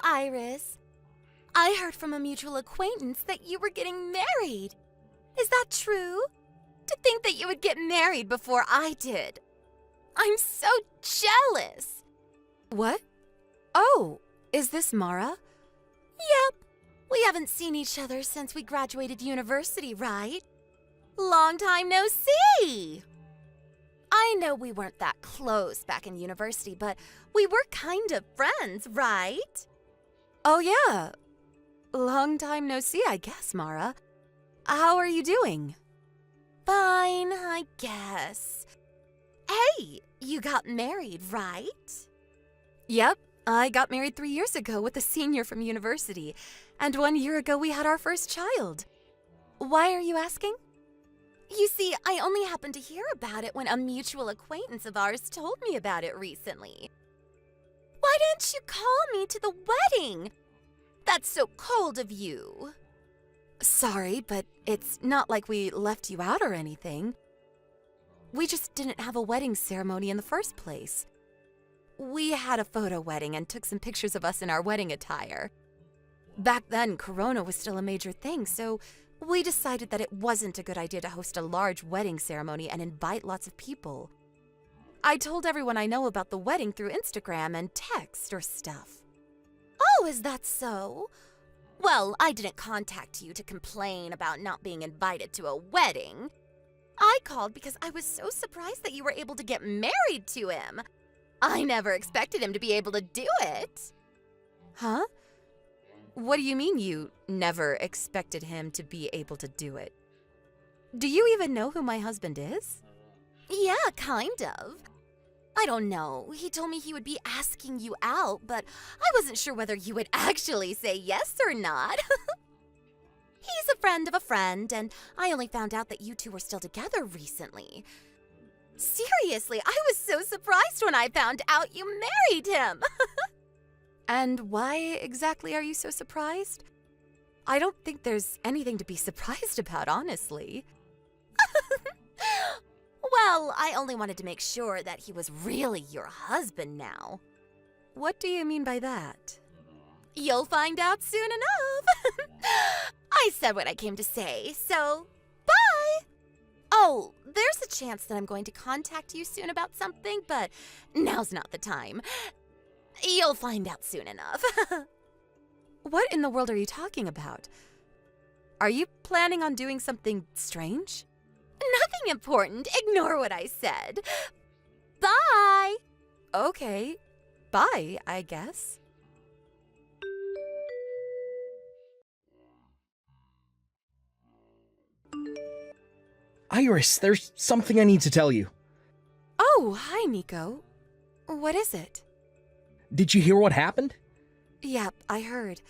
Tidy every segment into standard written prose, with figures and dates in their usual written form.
Iris. I heard from a mutual acquaintance that you were getting married. Is that true? To think that you would get married before I did. I'm so jealous. What? Oh, is this Mara? Yep. We haven't seen each other since we graduated university, right? Long time no see. I know we weren't that close back in university, but we were kind of friends, right? Oh, yeah. Long time no see, I guess, Mara. How are you doing? Fine, I guess. Hey, you got married, right? Yep, I got married 3 years ago with a senior from university, and 1 year ago we had our first child. Why are you asking? You see, I only happened to hear about it when a mutual acquaintance of ours told me about it recently. Why didn't you call me to the wedding? That's so cold of you. Sorry, but it's not like we left you out or anything. We just didn't have a wedding ceremony in the first place. We had a photo wedding and took some pictures of us in our wedding attire. Back then, Corona was still a major thing, so we decided that it wasn't a good idea to host a large wedding ceremony and invite lots of people. I told everyone I know about the wedding through Instagram and text or stuff. Oh, is that so? Well, I didn't contact you to complain about not being invited to a wedding. I called because I was so surprised that you were able to get married to him. I never expected him to be able to do it. Huh? What do you mean you never expected him to be able to do it? Do you even know who my husband is? Yeah, kind of. I don't know. He told me he would be asking you out, but I wasn't sure whether you would actually say yes or not. He's a friend of a friend, and I only found out that you two were still together recently. Seriously, I was so surprised when I found out you married him. And why exactly are you so surprised? I don't think there's anything to be surprised about, honestly. Well, I only wanted to make sure that he was really your husband now. What do you mean by that? You'll find out soon enough. I said what I came to say, so bye. Oh, there's a chance that I'm going to contact you soon about something, but now's not the time. You'll find out soon enough. What in the world are you talking about? Are you planning on doing something strange? Nothing important. Ignore what I said. Bye. Okay. Bye, I guess. Iris, there's something I need to tell you. Oh, hi, Nico. What is it? Did you hear what happened? Yep, I heard.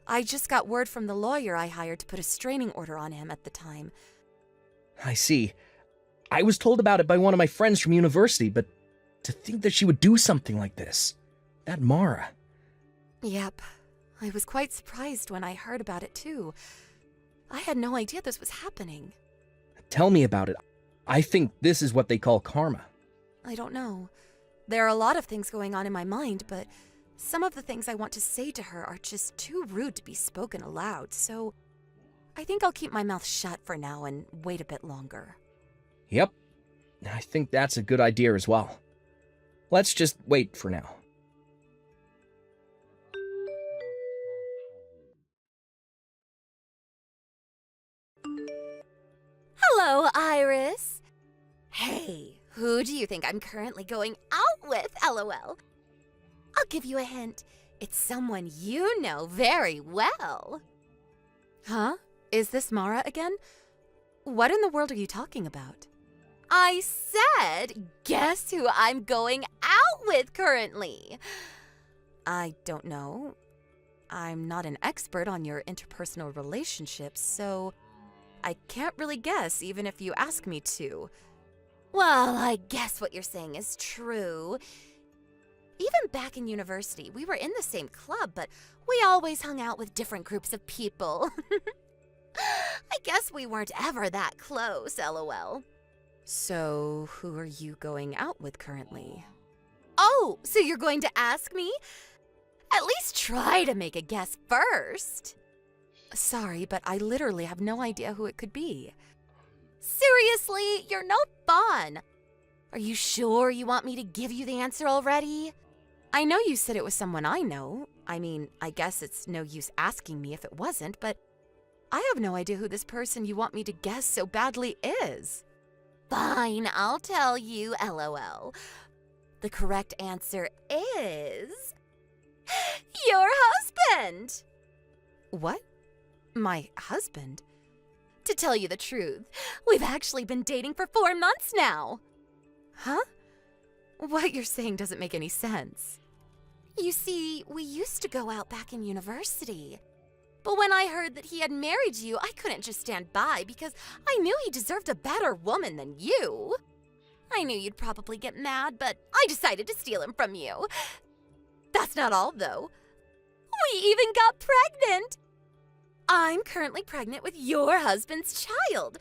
I just got word from the lawyer I hired to put a restraining order on him at the time. I see. I was told about it by one of my friends from university, but to think that she would do something like this. That Mara. Yep. I was quite surprised when I heard about it, too. I had no idea this was happening. Tell me about it. I think this is what they call karma. I don't know. There are a lot of things going on in my mind, but some of the things I want to say to her are just too rude to be spoken aloud, so I think I'll keep my mouth shut for now and wait a bit longer. Yep. I think that's a good idea as well. Let's just wait for now. Hello, Iris. Hey, who do you think I'm currently going out with, LOL? I'll give you a hint. It's someone you know very well. Huh? Is this Mara again? What in the world are you talking about? I said, guess who I'm going out with currently? I don't know. I'm not an expert on your interpersonal relationships, so I can't really guess even if you ask me to. Well, I guess what you're saying is true. Even back in university, we were in the same club, but we always hung out with different groups of people. I guess we weren't ever that close, LOL. So, who are you going out with currently? Oh, so you're going to ask me? At least try to make a guess first. Sorry, but I literally have no idea who it could be. Seriously, you're no fun. Are you sure you want me to give you the answer already? I know you said it was someone I know. I mean, I guess it's no use asking me if it wasn't, but I have no idea who this person you want me to guess so badly is. Fine, I'll tell you, LOL. The correct answer is... your husband! What? My husband? To tell you the truth, we've actually been dating for 4 months now. Huh? What you're saying doesn't make any sense. You see, we used to go out back in university. But when I heard that he had married you, I couldn't just stand by because I knew he deserved a better woman than you. I knew you'd probably get mad, but I decided to steal him from you. That's not all, though. We even got pregnant. I'm currently pregnant with your husband's child.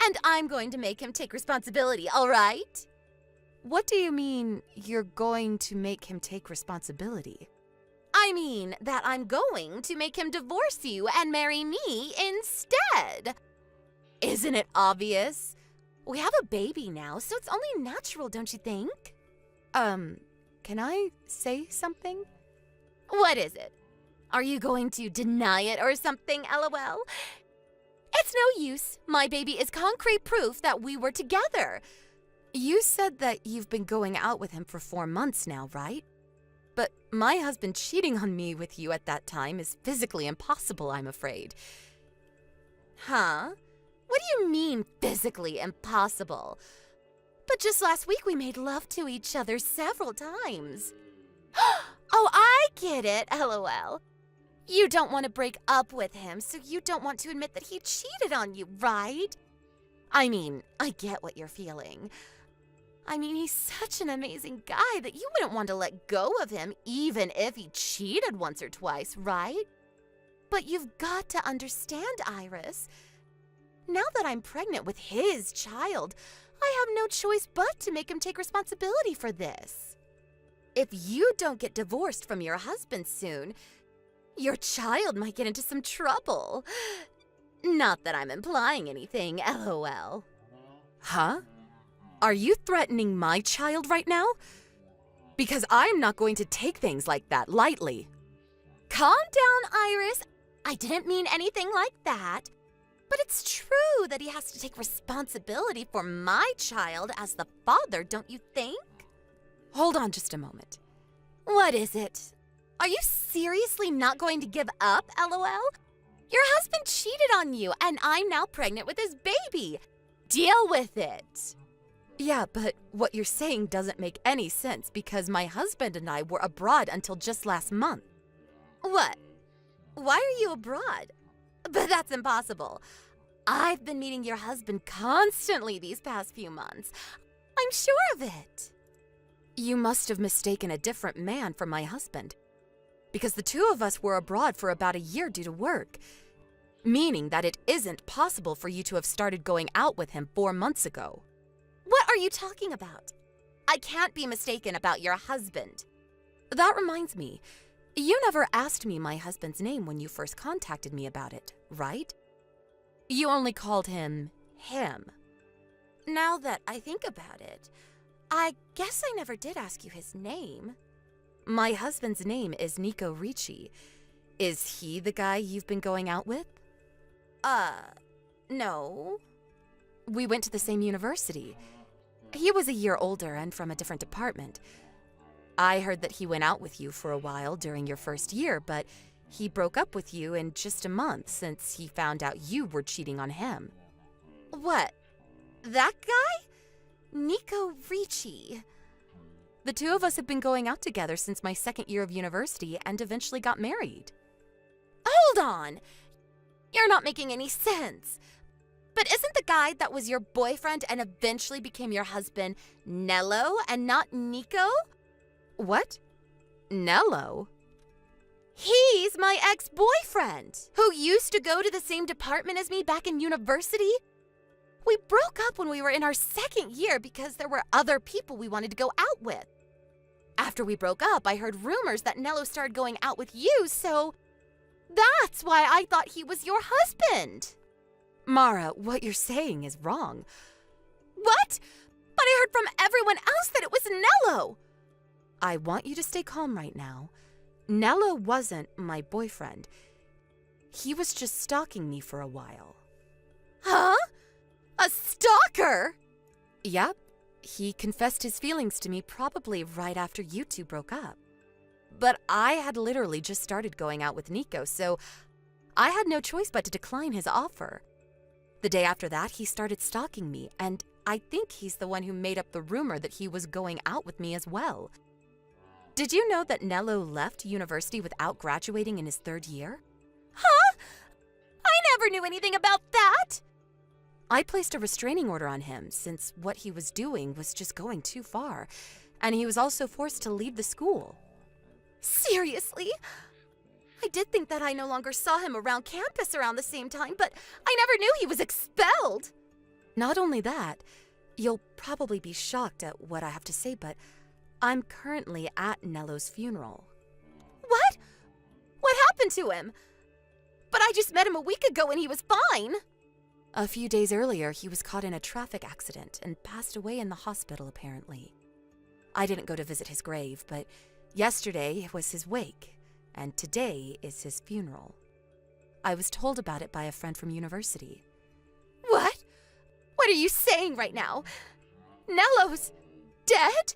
And I'm going to make him take responsibility, all right? What do you mean you're going to make him take responsibility? I mean that I'm going to make him divorce you and marry me instead. Isn't it obvious? We have a baby now, so it's only natural, don't you think? Can I say something? What is it? Are you going to deny it or something, LOL? It's no use. My baby is concrete proof that we were together. You said that you've been going out with him for 4 months now, right? But my husband cheating on me with you at that time is physically impossible, I'm afraid. Huh? What do you mean, physically impossible? But just last week we made love to each other several times. Oh, I get it, LOL. You don't want to break up with him, so you don't want to admit that he cheated on you, right? I mean, I get what you're feeling. I mean, he's such an amazing guy that you wouldn't want to let go of him even if he cheated once or twice, right? But you've got to understand, Iris. Now that I'm pregnant with his child, I have no choice but to make him take responsibility for this. If you don't get divorced from your husband soon, your child might get into some trouble. Not that I'm implying anything, LOL. Huh? Are you threatening my child right now? Because I'm not going to take things like that lightly. Calm down, Iris. I didn't mean anything like that. But it's true that he has to take responsibility for my child as the father, don't you think? Hold on just a moment. What is it? Are you seriously not going to give up, LOL? Your husband cheated on you, and I'm now pregnant with his baby. Deal with it. Yeah, but what you're saying doesn't make any sense because my husband and I were abroad until just last month. What? Why are you abroad? But that's impossible. I've been meeting your husband constantly these past few months. I'm sure of it. You must have mistaken a different man for my husband. Because the two of us were abroad for about a year due to work. Meaning that it isn't possible for you to have started going out with him 4 months ago. What are you talking about? I can't be mistaken about your husband. That reminds me. You never asked me my husband's name when you first contacted me about it, right? You only called him him. Now that I think about it, I guess I never did ask you his name. My husband's name is Nico Ricci. Is he the guy you've been going out with? No. We went to the same university. He was a year older and from a different department. I heard that he went out with you for a while during your first year, but he broke up with you in just a month since he found out you were cheating on him. What? That guy? Nico Ricci. The two of us have been going out together since my second year of university and eventually got married. Hold on! You're not making any sense. But isn't the guy that was your boyfriend and eventually became your husband Nello and not Nico? What? Nello? He's my ex-boyfriend, who used to go to the same department as me back in university. We broke up when we were in our second year because there were other people we wanted to go out with. After we broke up, I heard rumors that Nello started going out with you, so that's why I thought he was your husband. Mara, what you're saying is wrong. What? But I heard from everyone else that it was Nello. I want you to stay calm right now. Nello wasn't my boyfriend. He was just stalking me for a while. Huh? A stalker? Yep. He confessed his feelings to me probably right after you two broke up. But I had literally just started going out with Nico, so I had no choice but to decline his offer. The day after that, he started stalking me, and I think he's the one who made up the rumor that he was going out with me as well. Did you know that Nello left university without graduating in his 3rd year? Huh? I never knew anything about that! I placed a restraining order on him since what he was doing was just going too far, and he was also forced to leave the school. Seriously? I did think that I no longer saw him around campus around the same time, but I never knew he was expelled. Not only that, you'll probably be shocked at what I have to say, but I'm currently at Nello's funeral. What? What happened to him? But I just met him a week ago and he was fine. A few days earlier, he was caught in a traffic accident and passed away in the hospital, apparently. I didn't go to visit his grave, but yesterday was his wake, and today is his funeral. I was told about it by a friend from university. What? What are you saying right now? Nello's dead?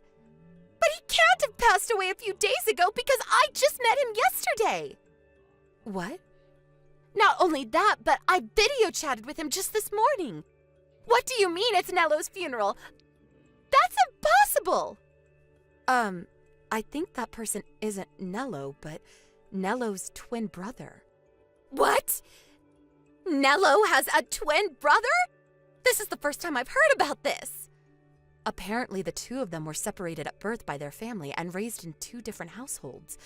But he can't have passed away a few days ago because I just met him yesterday. What? Not only that, but I video chatted with him just this morning. What do you mean it's Nello's funeral? That's impossible! I think that person isn't Nello, but Nello's twin brother. What? Nello has a twin brother? This is the first time I've heard about this. Apparently, the two of them were separated at birth by their family and raised in 2 different households.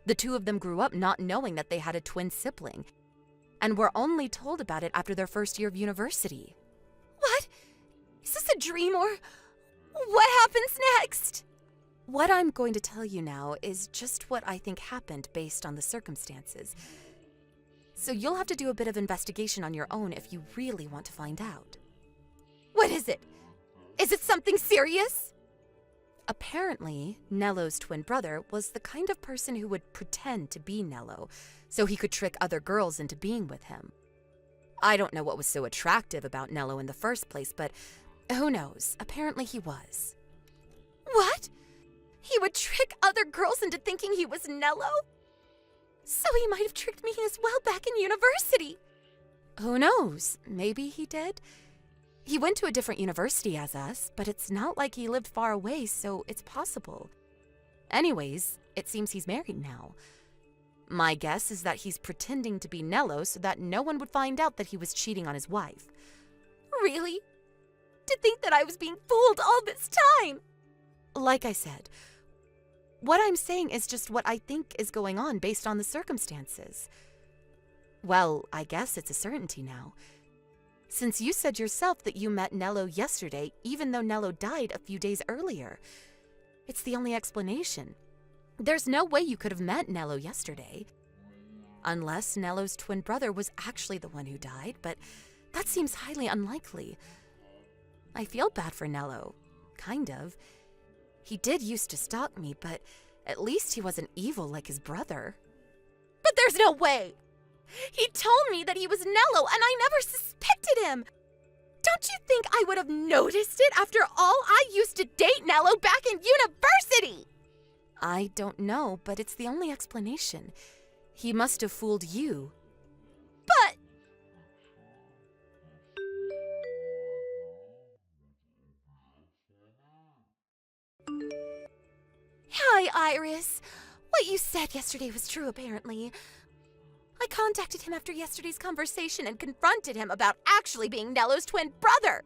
The 2 of them grew up not knowing that they had a twin sibling, and were only told about it after their 1st year of university. What? Is this a dream or what happens next? What I'm going to tell you now is just what I think happened based on the circumstances. So you'll have to do a bit of investigation on your own if you really want to find out. What is it? Is it something serious? Apparently, Nello's twin brother was the kind of person who would pretend to be Nello, so he could trick other girls into being with him. I don't know what was so attractive about Nello in the first place, but who knows? Apparently he was. What? He would trick other girls into thinking he was Nello? So he might have tricked me as well back in university. Who knows? Maybe he did. He went to a different university as us, but it's not like he lived far away, so it's possible. Anyways, it seems he's married now. My guess is that he's pretending to be Nello so that no one would find out that he was cheating on his wife. Really? To think that I was being fooled all this time! Like I said, what I'm saying is just what I think is going on based on the circumstances. Well, I guess it's a certainty now. Since you said yourself that you met Nello yesterday, even though Nello died a few days earlier. It's the only explanation. There's no way you could have met Nello yesterday. Unless Nello's twin brother was actually the one who died, but that seems highly unlikely. I feel bad for Nello. Kind of. He did used to stalk me, but at least he wasn't evil like his brother. But there's no way! He told me that he was Nello, and I never suspected him! Don't you think I would have noticed it after all? I used to date Nello back in university! I don't know, but it's the only explanation. He must have fooled you. But... Hi, Iris. What you said yesterday was true, apparently. I contacted him after yesterday's conversation and confronted him about actually being Nello's twin brother.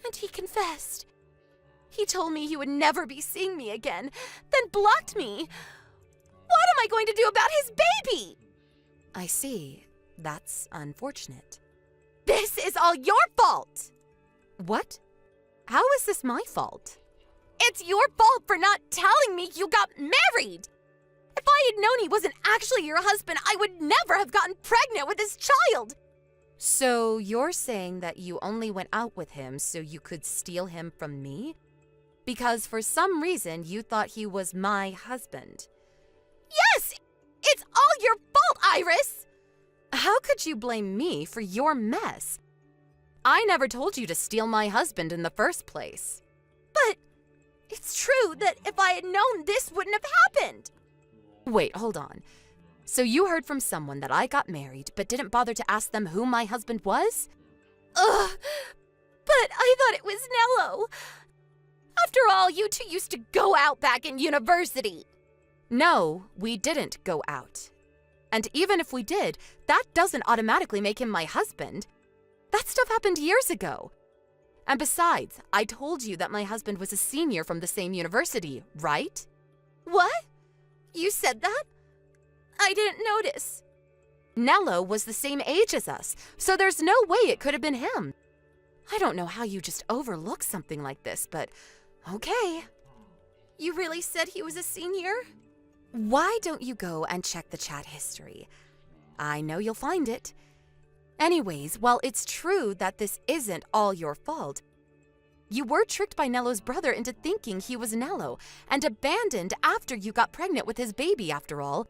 And he confessed. He told me he would never be seeing me again, then blocked me. What am I going to do about his baby? I see. That's unfortunate. This is all your fault! What? How is this my fault? It's your fault for not telling me you got married! If I had known he wasn't actually your husband, I would never have gotten pregnant with his child! So you're saying that you only went out with him so you could steal him from me? Because for some reason you thought he was my husband. Yes! It's all your fault, Iris! How could you blame me for your mess? I never told you to steal my husband in the first place. But it's true that if I had known, this wouldn't have happened. Wait, hold on. So you heard from someone that I got married, but didn't bother to ask them who my husband was? Ugh, but I thought it was Nello. After all, you two used to go out back in university. No, we didn't go out. And even if we did, that doesn't automatically make him my husband. That stuff happened years ago. And besides, I told you that my husband was a senior from the same university, right? What? You said that? I didn't notice. Nello was the same age as us, so there's no way it could have been him. I don't know how you just overlook something like this, but okay. You really said he was a senior? Why don't you go and check the chat history? I know you'll find it. Anyways, while it's true that this isn't all your fault, you were tricked by Nello's brother into thinking he was Nello and abandoned after you got pregnant with his baby, after all.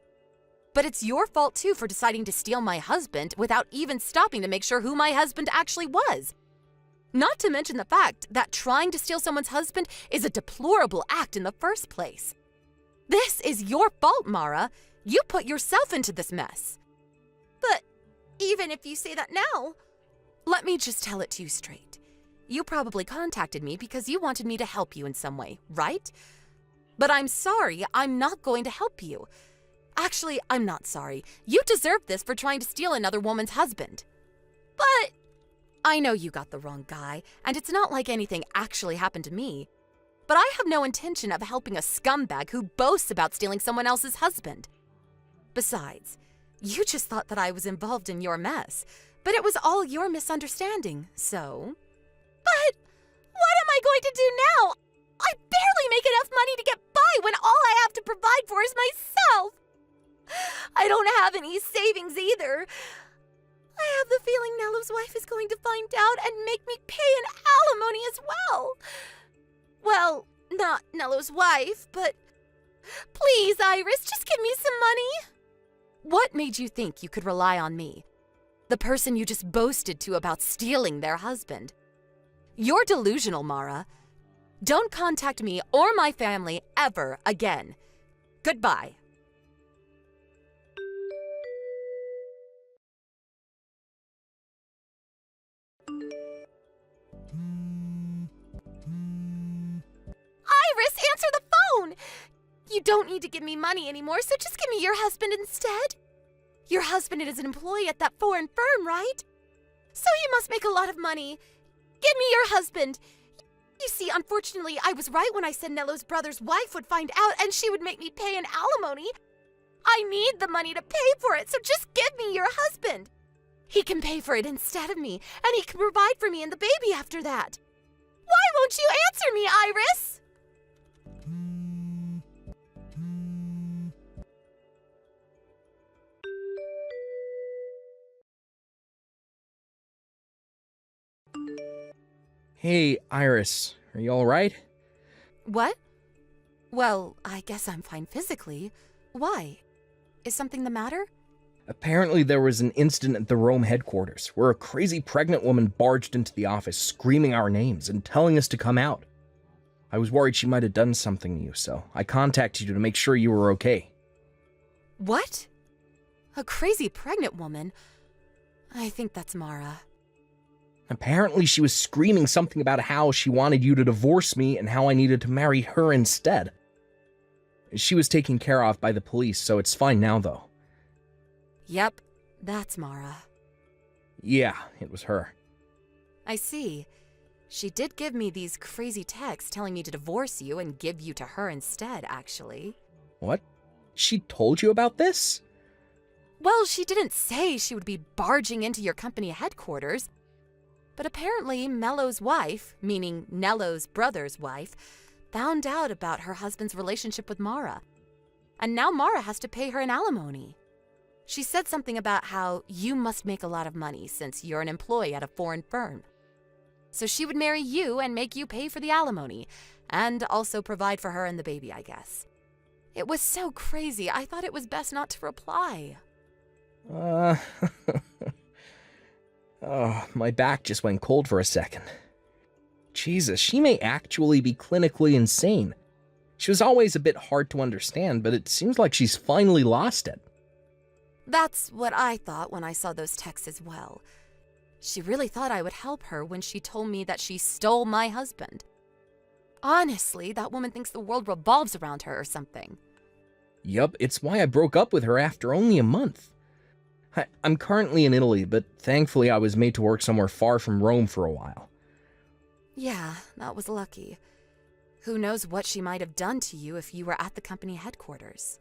But it's your fault too for deciding to steal my husband without even stopping to make sure who my husband actually was. Not to mention the fact that trying to steal someone's husband is a deplorable act in the first place. This is your fault, Mara. You put yourself into this mess. But even if you say that now... Let me just tell it to you straight. You probably contacted me because you wanted me to help you in some way, right? But I'm sorry, I'm not going to help you. Actually, I'm not sorry. You deserve this for trying to steal another woman's husband. But... I know you got the wrong guy, and it's not like anything actually happened to me. But I have no intention of helping a scumbag who boasts about stealing someone else's husband. Besides, you just thought that I was involved in your mess, but it was all your misunderstanding, so... But what am I going to do now? I barely make enough money to get by when all I have to provide for is myself. I don't have any savings either. I have the feeling Nello's wife is going to find out and make me pay an alimony as well. Well, not Nello's wife, but please, Iris, just give me some money. What made you think you could rely on me? The person you just boasted to about stealing their husband. You're delusional, Mara. Don't contact me or my family ever again. Goodbye. Iris, answer the phone! You don't need to give me money anymore, so just give me your husband instead. Your husband is an employee at that foreign firm, right? So he must make a lot of money. Give me your husband. You see, unfortunately, I was right when I said Nello's brother's wife would find out and she would make me pay an alimony. I need the money to pay for it, so just give me your husband. He can pay for it instead of me, and he can provide for me and the baby after that. Why won't you answer me, Iris? Hey, Iris, are you alright? What? Well, I guess I'm fine physically. Why? Is something the matter? Apparently there was an incident at the Rome headquarters where a crazy pregnant woman barged into the office screaming our names and telling us to come out. I was worried she might have done something to you, so I contacted you to make sure you were okay. What? A crazy pregnant woman? I think that's Mara. Apparently she was screaming something about how she wanted you to divorce me and how I needed to marry her instead. She was taken care of by the police, so it's fine now, though. Yep, that's Mara. Yeah, it was her. I see. She did give me these crazy texts telling me to divorce you and give you to her instead, actually. What? She told you about this? Well, she didn't say she would be barging into your company headquarters. But apparently Mello's wife, meaning Nello's brother's wife, found out about her husband's relationship with Mara. And now Mara has to pay her an alimony. She said something about how you must make a lot of money since you're an employee at a foreign firm. So she would marry you and make you pay for the alimony, and also provide for her and the baby, I guess. It was so crazy, I thought it was best not to reply. Oh, my back just went cold for a second. Jesus, she may actually be clinically insane. She was always a bit hard to understand, but it seems like she's finally lost it. That's what I thought when I saw those texts as well. She really thought I would help her when she told me that she stole my husband. Honestly, that woman thinks the world revolves around her or something. Yup, it's why I broke up with her after only a month. I'm currently in Italy, but thankfully I was made to work somewhere far from Rome for a while. Yeah, that was lucky. Who knows what she might have done to you if you were at the company headquarters.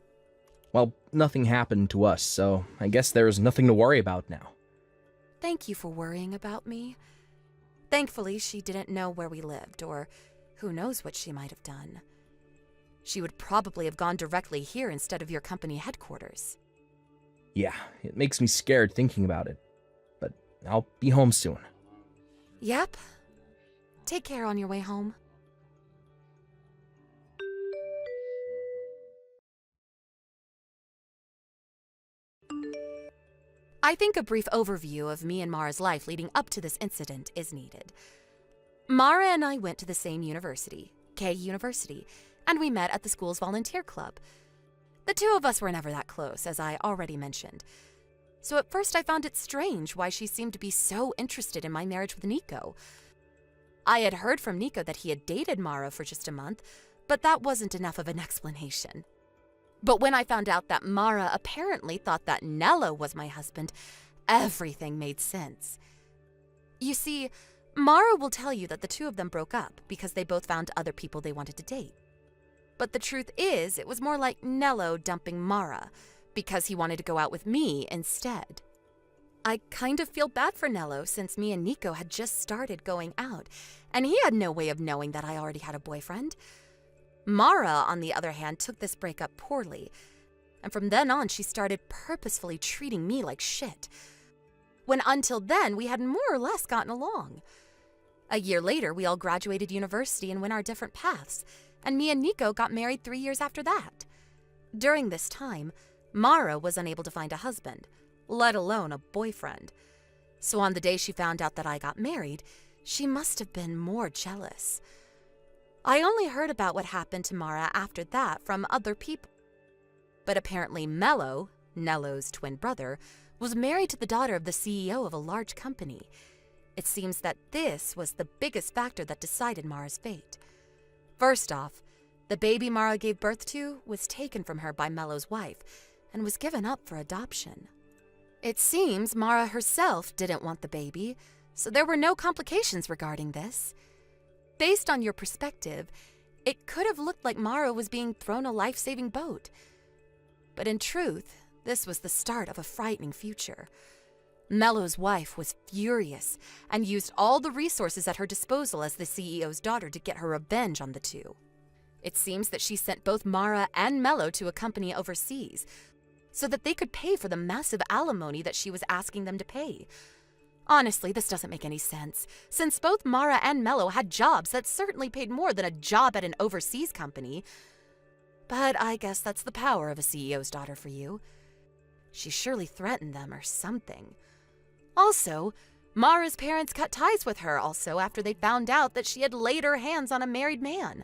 Well, nothing happened to us, so I guess there's nothing to worry about now. Thank you for worrying about me. Thankfully, she didn't know where we lived, or who knows what she might have done. She would probably have gone directly here instead of your company headquarters. Yeah, it makes me scared thinking about it, but I'll be home soon. Yep. Take care on your way home. I think a brief overview of me and Mara's life leading up to this incident is needed. Mara and I went to the same university, K University, and we met at the school's volunteer club. The two of us were never that close, as I already mentioned. So at first I found it strange why she seemed to be so interested in my marriage with Nico. I had heard from Nico that he had dated Mara for just a month, but that wasn't enough of an explanation. But when I found out that Mara apparently thought that Nello was my husband, everything made sense. You see, Mara will tell you that the two of them broke up because they both found other people they wanted to date. But the truth is, it was more like Nello dumping Mara because he wanted to go out with me instead. I kind of feel bad for Nello since me and Nico had just started going out, and he had no way of knowing that I already had a boyfriend. Mara, on the other hand, took this breakup poorly, and from then on she started purposefully treating me like shit, when until then we had more or less gotten along. A year later, we all graduated university and went our different paths, and me and Nico got married 3 years after that. During this time, Mara was unable to find a husband, let alone a boyfriend. So on the day she found out that I got married, she must have been more jealous. I only heard about what happened to Mara after that from other people. But apparently Mello, Nello's twin brother, was married to the daughter of the CEO of a large company. It seems that this was the biggest factor that decided Mara's fate. First off, the baby Mara gave birth to was taken from her by Mello's wife and was given up for adoption. It seems Mara herself didn't want the baby, so there were no complications regarding this. Based on your perspective, it could have looked like Mara was being thrown a life-saving boat. But in truth, this was the start of a frightening future. Mello's wife was furious and used all the resources at her disposal as the CEO's daughter to get her revenge on the two. It seems that she sent both Mara and Mello to a company overseas so that they could pay for the massive alimony that she was asking them to pay. Honestly, this doesn't make any sense, since both Mara and Mello had jobs that certainly paid more than a job at an overseas company. But I guess that's the power of a CEO's daughter for you. She surely threatened them or something. Also, Mara's parents cut ties with her also after they found out that she had laid her hands on a married man.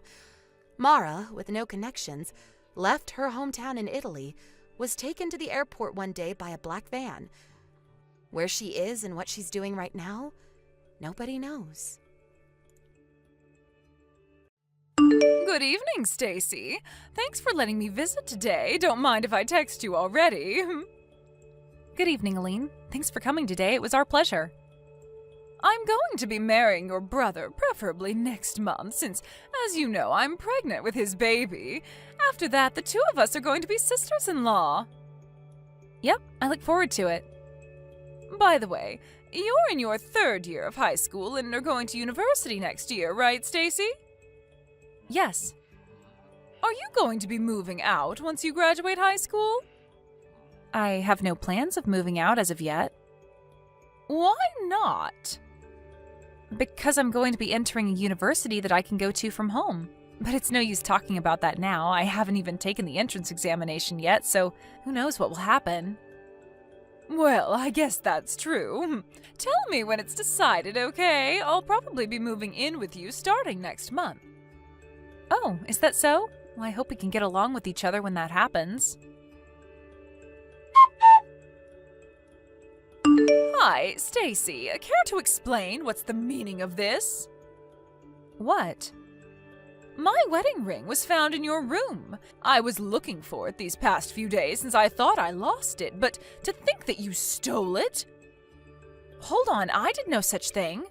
Mara, with no connections, left her hometown in Italy, was taken to the airport one day by a black van. Where she is and what she's doing right now, nobody knows. Good evening, Stacy. Thanks for letting me visit today. Don't mind if I text you already. Good evening, Aline. Thanks for coming today. It was our pleasure. I'm going to be marrying your brother, preferably next month, since, as you know, I'm pregnant with his baby. After that, the two of us are going to be sisters-in-law. Yep, I look forward to it. By the way, you're in your 3rd year of high school and are going to university next year, right, Stacy? Yes, Are you going to be moving out once you graduate high school? I have no plans of moving out as of yet. Why not? Because I'm going to be entering a university that I can go to from home. But it's no use talking about that now. I haven't even taken the entrance examination yet, so who knows what will happen. Well, I guess that's true. Tell me when it's decided, okay? I'll probably be moving in with you starting next month. Oh, is that so? Well, I hope we can get along with each other when that happens. Hi, Stacy. Care to explain what's the meaning of this? What? My wedding ring was found in your room. I was looking for it these past few days since I thought I lost it, but to think that you stole it? Hold on, I did no such thing.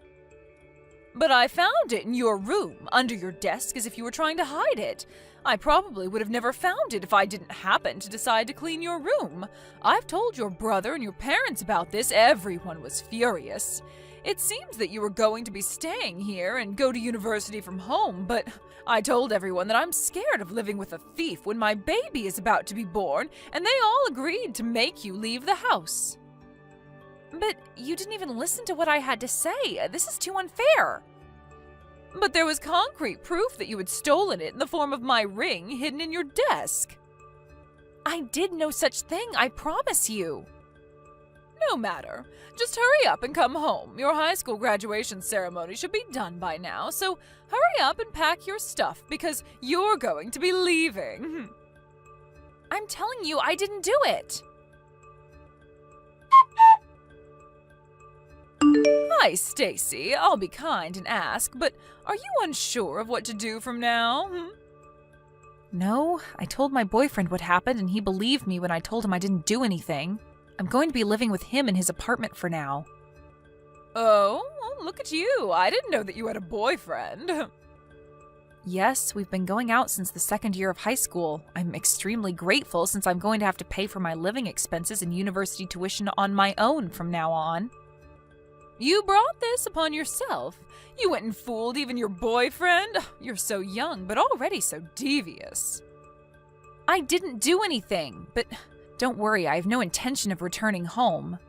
But I found it in your room, under your desk, as if you were trying to hide it. I probably would have never found it if I didn't happen to decide to clean your room. I've told your brother and your parents about this. Everyone was furious. It seems that you were going to be staying here and go to university from home, but I told everyone that I'm scared of living with a thief when my baby is about to be born, and they all agreed to make you leave the house. But you didn't even listen to what I had to say. This is too unfair. But there was concrete proof that you had stolen it in the form of my ring hidden in your desk. I did no such thing, I promise you. No matter. Just hurry up and come home. Your high school graduation ceremony should be done by now, so hurry up and pack your stuff because you're going to be leaving. I'm telling you, I didn't do it. Hi, Stacy. I'll be kind and ask, but are you unsure of what to do from now? No, I told my boyfriend what happened and he believed me when I told him I didn't do anything. I'm going to be living with him in his apartment for now. Oh, well, look at you. I didn't know that you had a boyfriend. Yes, we've been going out since the second year of high school. I'm extremely grateful since I'm going to have to pay for my living expenses and university tuition on my own from now on. You brought this upon yourself. You went and fooled even your boyfriend. You're so young, but already so devious. I didn't do anything, but don't worry, I have no intention of returning home.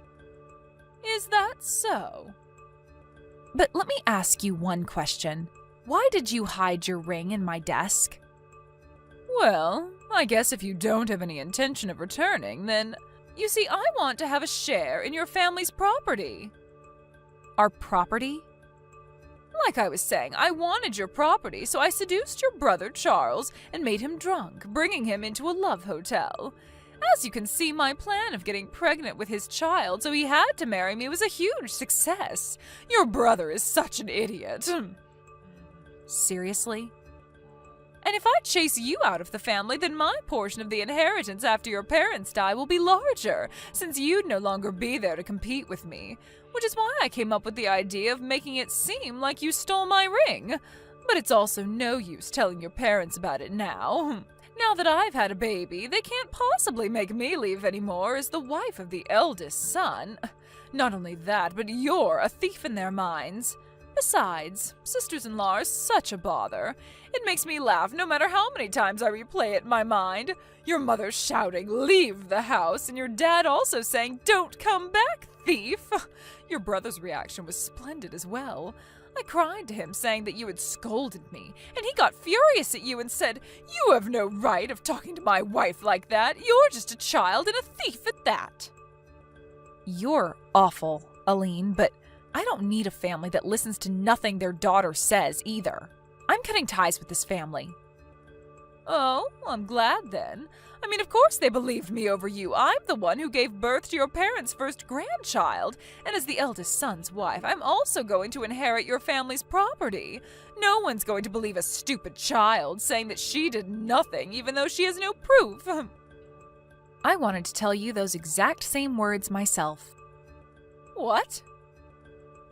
Is that so? But let me ask you one question. Why did you hide your ring in my desk? Well, I guess if you don't have any intention of returning, then, you see, I want to have a share in your family's property. Our property? Like I was saying, I wanted your property, so I seduced your brother Charles and made him drunk, bringing him into a love hotel. As you can see, my plan of getting pregnant with his child so he had to marry me was a huge success. Your brother is such an idiot. Seriously? And if I chase you out of the family, then my portion of the inheritance after your parents die will be larger, since you'd no longer be there to compete with me. Which is why I came up with the idea of making it seem like you stole my ring. But it's also no use telling your parents about it now. Now that I've had a baby, they can't possibly make me leave anymore as the wife of the eldest son. Not only that, but you're a thief in their minds. Besides, sisters-in-law are such a bother. It makes me laugh no matter how many times I replay it in my mind. Your mother shouting, "Leave the house," and your dad also saying, "Don't come back, thief." Your brother's reaction was splendid as well. I cried to him saying that you had scolded me, and he got furious at you and said, "You have no right of talking to my wife like that. You're just a child and a thief at that." You're awful, Aline, but I don't need a family that listens to nothing their daughter says either. I'm cutting ties with this family. Oh, I'm glad then. I mean, of course they believed me over you. I'm the one who gave birth to your parents' first grandchild, and as the eldest son's wife, I'm also going to inherit your family's property. No one's going to believe a stupid child saying that she did nothing, even though she has no proof. I wanted to tell you those exact same words myself. What?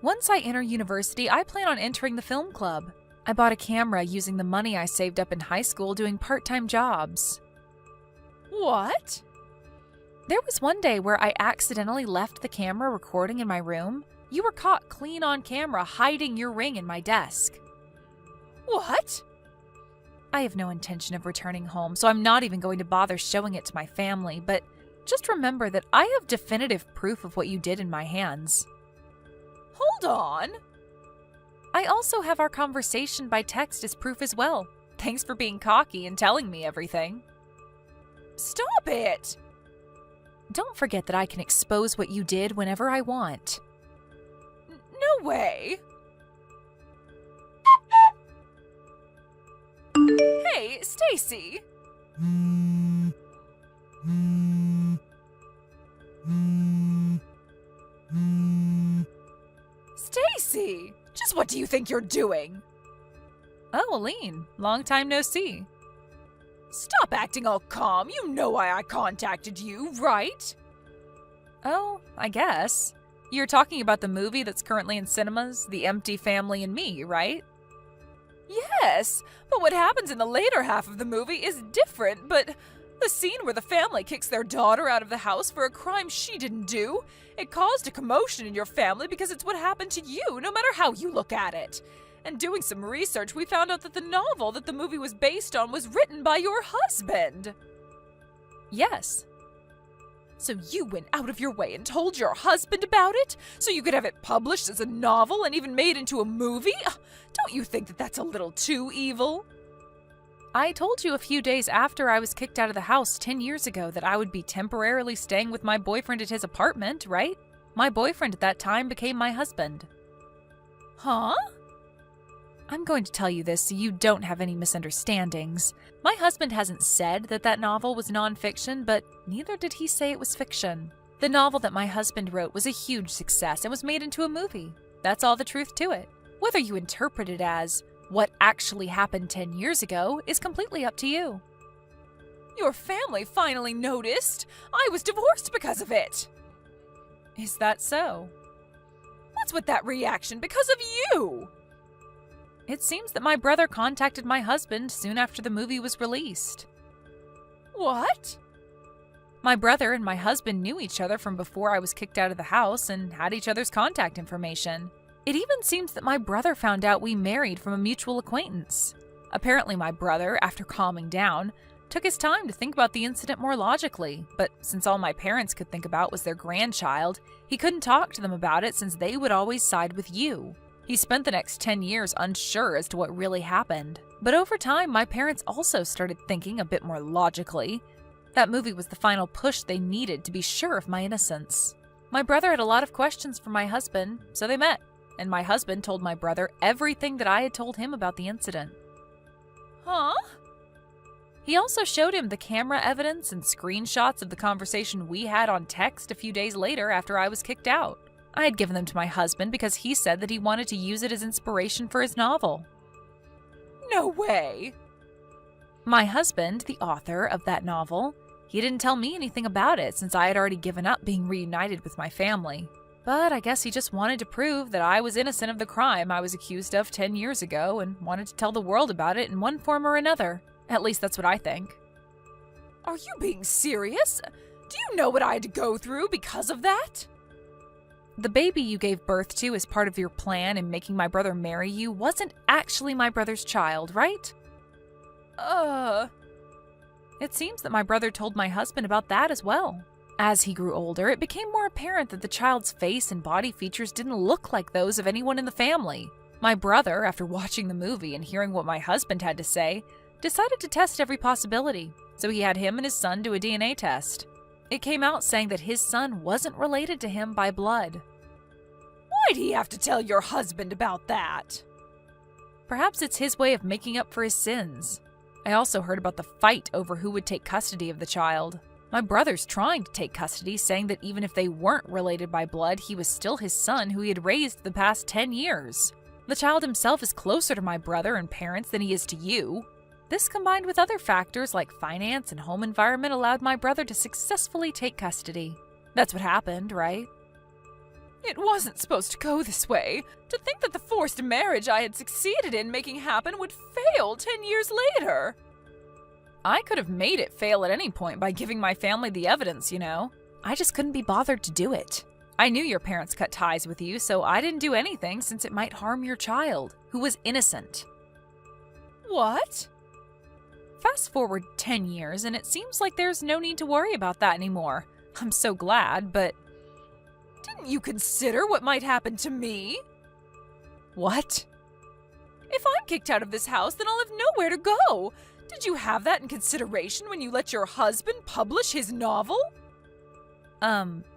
Once I enter university, I plan on entering the film club. I bought a camera using the money I saved up in high school doing part-time jobs. What? There was one day where I accidentally left the camera recording in my room. You were caught clean on camera hiding your ring in my desk. What? I have no intention of returning home, so I'm not even going to bother showing it to my family, but just remember that I have definitive proof of what you did in my hands. Hold on! I also have our conversation by text as proof as well. Thanks for being cocky and telling me everything. Stop it! Don't forget that I can expose what you did whenever I want. No way! Hey, Stacy! Stacy! Just what do you think you're doing? Oh, Aline, long time no see. Stop acting all calm. You know why I contacted you, right? Oh, I guess. You're talking about the movie that's currently in cinemas, The Empty Family and Me, right? Yes, but what happens in the later half of the movie is different, but the scene where the family kicks their daughter out of the house for a crime she didn't do, it caused a commotion in your family because it's what happened to you, no matter how you look at it. And doing some research, we found out that the novel that the movie was based on was written by your husband. Yes. So you went out of your way and told your husband about it? So you could have it published as a novel and even made into a movie? Don't you think that that's a little too evil? I told you a few days after I was kicked out of the house 10 years ago that I would be temporarily staying with my boyfriend at his apartment, right? My boyfriend at that time became my husband. Huh? I'm going to tell you this so you don't have any misunderstandings. My husband hasn't said that that novel was nonfiction, but neither did he say it was fiction. The novel that my husband wrote was a huge success and was made into a movie. That's all the truth to it. Whether you interpret it as what actually happened 10 years ago is completely up to you. Your family finally noticed. I was divorced because of it. Is that so? What's with that reaction? Because of you! It seems that my brother contacted my husband soon after the movie was released. What? My brother and my husband knew each other from before I was kicked out of the house and had each other's contact information. It even seems that my brother found out we married from a mutual acquaintance. Apparently my brother, after calming down, took his time to think about the incident more logically, but since all my parents could think about was their grandchild, he couldn't talk to them about it since they would always side with you. He spent the next 10 years unsure as to what really happened. But over time, my parents also started thinking a bit more logically. That movie was the final push they needed to be sure of my innocence. My brother had a lot of questions for my husband, so they met, and my husband told my brother everything that I had told him about the incident. Huh? He also showed him the camera evidence and screenshots of the conversation we had on text a few days later after I was kicked out. I had given them to my husband because he said that he wanted to use it as inspiration for his novel. No way! My husband, the author of that novel, he didn't tell me anything about it since I had already given up being reunited with my family. But I guess he just wanted to prove that I was innocent of the crime I was accused of 10 years ago and wanted to tell the world about it in one form or another. At least that's what I think. Are you being serious? Do you know what I had to go through because of that? The baby you gave birth to as part of your plan in making my brother marry you wasn't actually my brother's child, right? It seems that my brother told my husband about that as well. As he grew older, it became more apparent that the child's face and body features didn't look like those of anyone in the family. My brother, after watching the movie and hearing what my husband had to say, decided to test every possibility, so he had him and his son do a DNA test. It came out saying that his son wasn't related to him by blood. Why'd he have to tell your husband about that? Perhaps it's his way of making up for his sins. I also heard about the fight over who would take custody of the child. My brother's trying to take custody, saying that even if they weren't related by blood, he was still his son who he had raised the past 10 years. The child himself is closer to my brother and parents than he is to you. This, combined with other factors like finance and home environment, allowed my brother to successfully take custody. That's what happened, right? It wasn't supposed to go this way. To think that the forced marriage I had succeeded in making happen would fail 10 years later. I could have made it fail at any point by giving my family the evidence, you know. I just couldn't be bothered to do it. I knew your parents cut ties with you, so I didn't do anything since it might harm your child, who was innocent. What? Fast forward 10 years, and it seems like there's no need to worry about that anymore. I'm so glad, but didn't you consider what might happen to me? What? If I'm kicked out of this house, then I'll have nowhere to go. Did you have that in consideration when you let your husband publish his novel?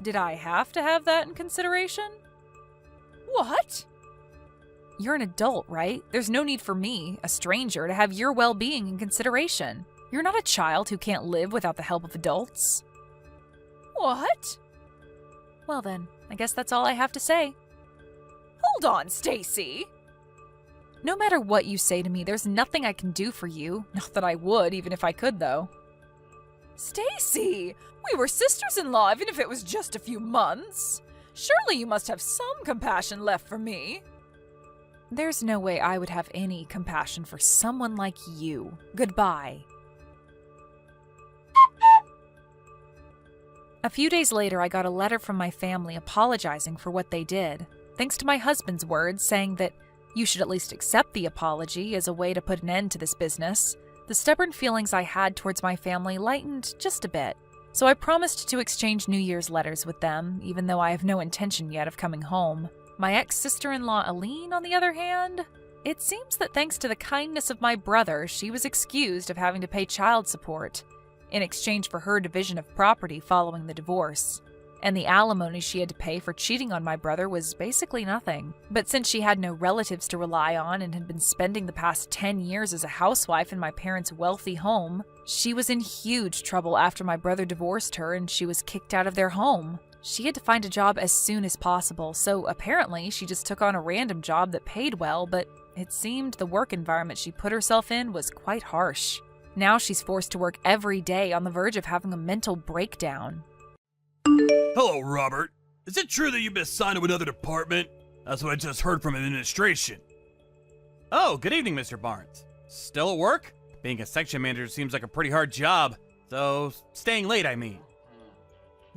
Did I have to have that in consideration? What? You're an adult, right? There's no need for me, a stranger, to have your well-being in consideration. You're not a child who can't live without the help of adults. What? Well then, I guess that's all I have to say. Hold on, Stacy. No matter what you say to me, there's nothing I can do for you. Not that I would, even if I could, though. Stacy, we were sisters-in-law, even if it was just a few months. Surely you must have some compassion left for me. There's no way I would have any compassion for someone like you. Goodbye. A few days later, I got a letter from my family apologizing for what they did, thanks to my husband's words saying that you should at least accept the apology as a way to put an end to this business. The stubborn feelings I had towards my family lightened just a bit, so I promised to exchange New Year's letters with them, even though I have no intention yet of coming home. My ex-sister-in-law Aline, on the other hand, it seems that thanks to the kindness of my brother, she was excused of having to pay child support in exchange for her division of property following the divorce. And the alimony she had to pay for cheating on my brother was basically nothing. But since she had no relatives to rely on and had been spending the past 10 years as a housewife in my parents' wealthy home, she was in huge trouble after my brother divorced her and she was kicked out of their home. She had to find a job as soon as possible, so apparently she just took on a random job that paid well, but it seemed the work environment she put herself in was quite harsh. Now she's forced to work every day on the verge of having a mental breakdown. Hello, Robert. Is it true that you've been assigned to another department? That's what I just heard from administration. Oh, good evening, Mr. Barnes. Still at work? Being a section manager seems like a pretty hard job, so staying late, I mean.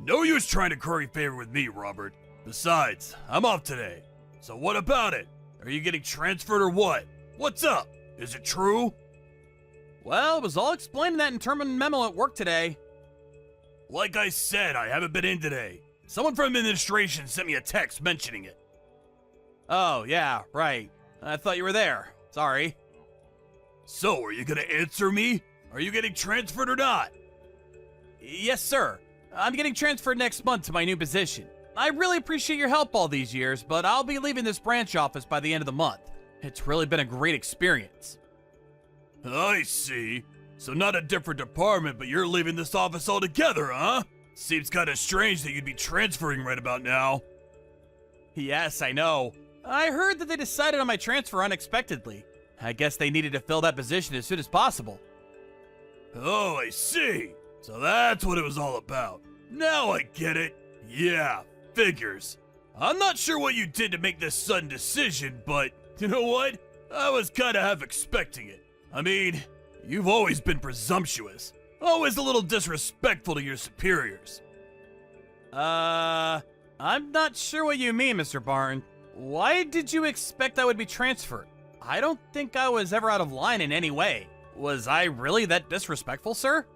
No use trying to curry favor with me, Robert. Besides, I'm off today. So what about it? Are you getting transferred or what? What's up? Is it true? Well, it was all explained in that internal memo at work today. Like I said, I haven't been in today. Someone from administration sent me a text mentioning it. Oh, yeah, right. I thought you were there. Sorry. So, are you gonna answer me? Are you getting transferred or not? Yes, sir. I'm getting transferred next month to my new position. I really appreciate your help all these years, but I'll be leaving this branch office by the end of the month. It's really been a great experience. I see. So not a different department, but you're leaving this office altogether, huh? Seems kinda strange that you'd be transferring right about now. Yes, I know. I heard that they decided on my transfer unexpectedly. I guess they needed to fill that position as soon as possible. Oh, I see. So that's what it was all about. Now I get it. Yeah, figures. I'm not sure what you did to make this sudden decision, but you know what? I was kinda half expecting it. I mean, you've always been presumptuous. Always a little disrespectful to your superiors. I'm not sure what you mean, Mr. Barnes. Why did you expect I would be transferred? I don't think I was ever out of line in any way. Was I really that disrespectful, sir?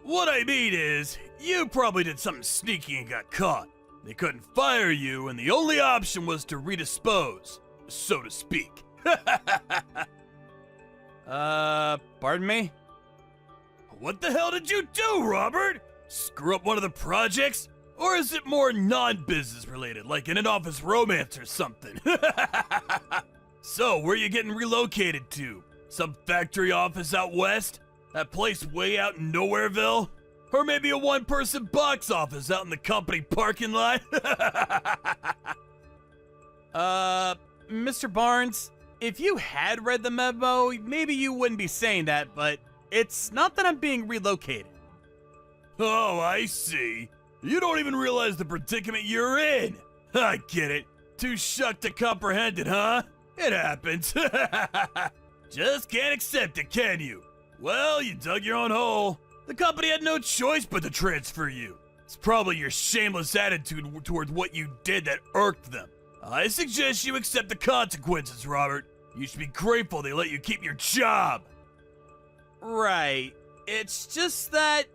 What I mean is, you probably did something sneaky and got caught. They couldn't fire you, and the only option was to redispose, so to speak. Pardon me? What the hell did you do, Robert? Screw up one of the projects? Or is it more non-business related, like in an office romance or something? So, where you getting relocated to? Some factory office out west? That place way out in Nowhereville? Or maybe a one-person box office out in the company parking lot? Mr. Barnes, if you had read the memo, maybe you wouldn't be saying that, but it's not that I'm being relocated. Oh, I see. You don't even realize the predicament you're in. I get it. Too shocked to comprehend it, huh? It happens. Just can't accept it, can you? Well, you dug your own hole. The company had no choice but to transfer you. It's probably your shameless attitude towards what you did that irked them. I suggest you accept the consequences, Robert. You should be grateful they let you keep your job. Right. It's just that...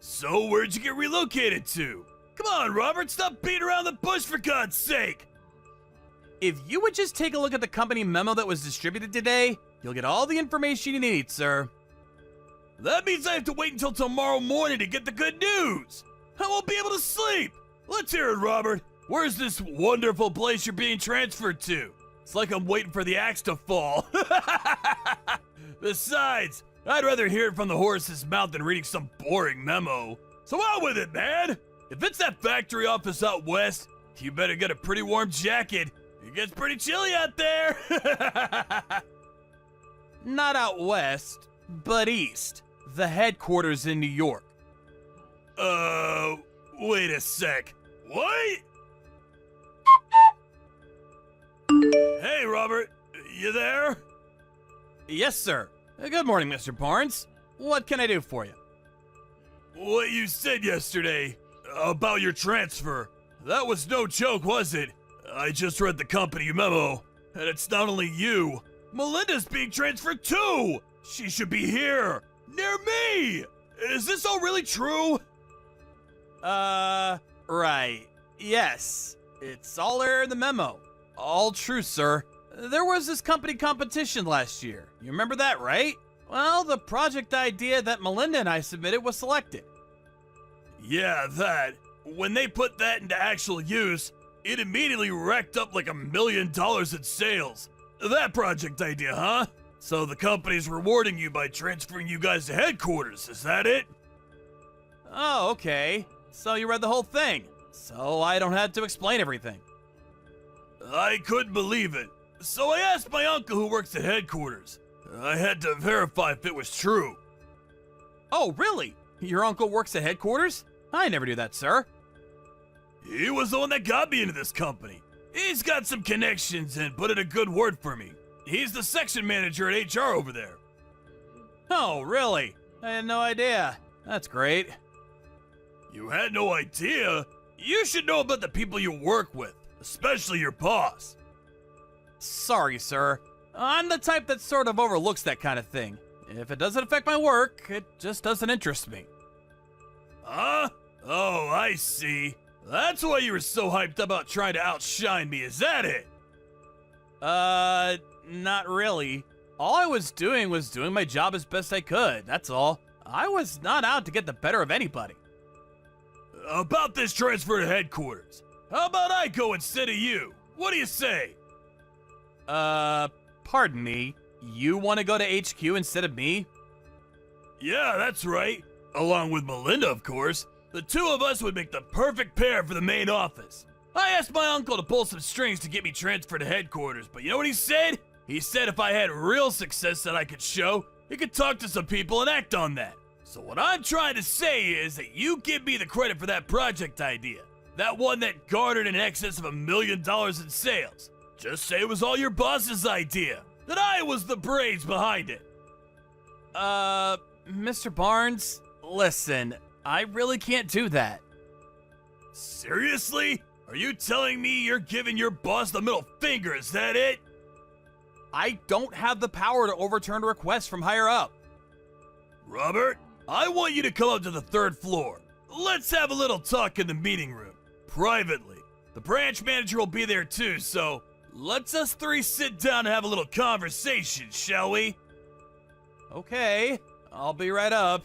So where'd you get relocated to? Come on, Robert, stop beating around the bush for God's sake! If you would just take a look at the company memo that was distributed today, you'll get all the information you need, sir. That means I have to wait until tomorrow morning to get the good news! I won't be able to sleep! Let's hear it, Robert. Where's this wonderful place you're being transferred to? It's like I'm waiting for the axe to fall. Besides, I'd rather hear it from the horse's mouth than reading some boring memo. So out with it, man! If it's that factory office out west, you better get a pretty warm jacket. It gets pretty chilly out there. Not out west, but east. The headquarters in New York. Wait a sec. What? Hey, Robert. You there? Yes, sir. Good morning, Mr. Barnes. What can I do for you? What you said yesterday about your transfer, that was no joke, was it? I just read the company memo, and it's not only you. Melinda's being transferred too! She should be here, near me! Is this all really true? Right. Yes. It's all there in the memo. All true, sir. There was this company competition last year. You remember that, right? Well, the project idea that Melinda and I submitted was selected. Yeah, that. When they put that into actual use, it immediately racked up like $1 million in sales. That project idea, huh? So the company's rewarding you by transferring you guys to headquarters, is that it? Oh, okay. So you read the whole thing. So I don't have to explain everything. I couldn't believe it. So I asked my uncle who works at headquarters. I had to verify if it was true. Oh, really? Your uncle works at headquarters? I never knew that, sir. He was the one that got me into this company. He's got some connections and put in a good word for me. He's the section manager at HR over there. Oh, really? I had no idea. That's great. You had no idea? You should know about the people you work with, especially your boss. Sorry, sir. I'm the type that sort of overlooks that kind of thing. If it doesn't affect my work, it just doesn't interest me. Huh? Oh, I see. That's why you were so hyped about trying to outshine me, is that it? Not really. All I was doing my job as best I could, that's all. I was not out to get the better of anybody. About this transfer to headquarters. How about I go instead of you? What do you say? Pardon me. You want to go to HQ instead of me? Yeah, that's right. Along with Melinda, of course. The two of us would make the perfect pair for the main office. I asked my uncle to pull some strings to get me transferred to headquarters, but you know what he said? He said if I had real success that I could show, he could talk to some people and act on that. So what I'm trying to say is that you give me the credit for that project idea. That one that garnered in excess of $1 million in sales. Just say it was all your boss's idea. That I was the brains behind it. Mr. Barnes, listen, I really can't do that. Seriously? Are you telling me you're giving your boss the middle finger, is that it? I don't have the power to overturn a request from higher up. Robert, I want you to come up to the 3rd floor. Let's have a little talk in the meeting room, privately. The branch manager will be there too, so let's us three sit down and have a little conversation, shall we? Okay, I'll be right up.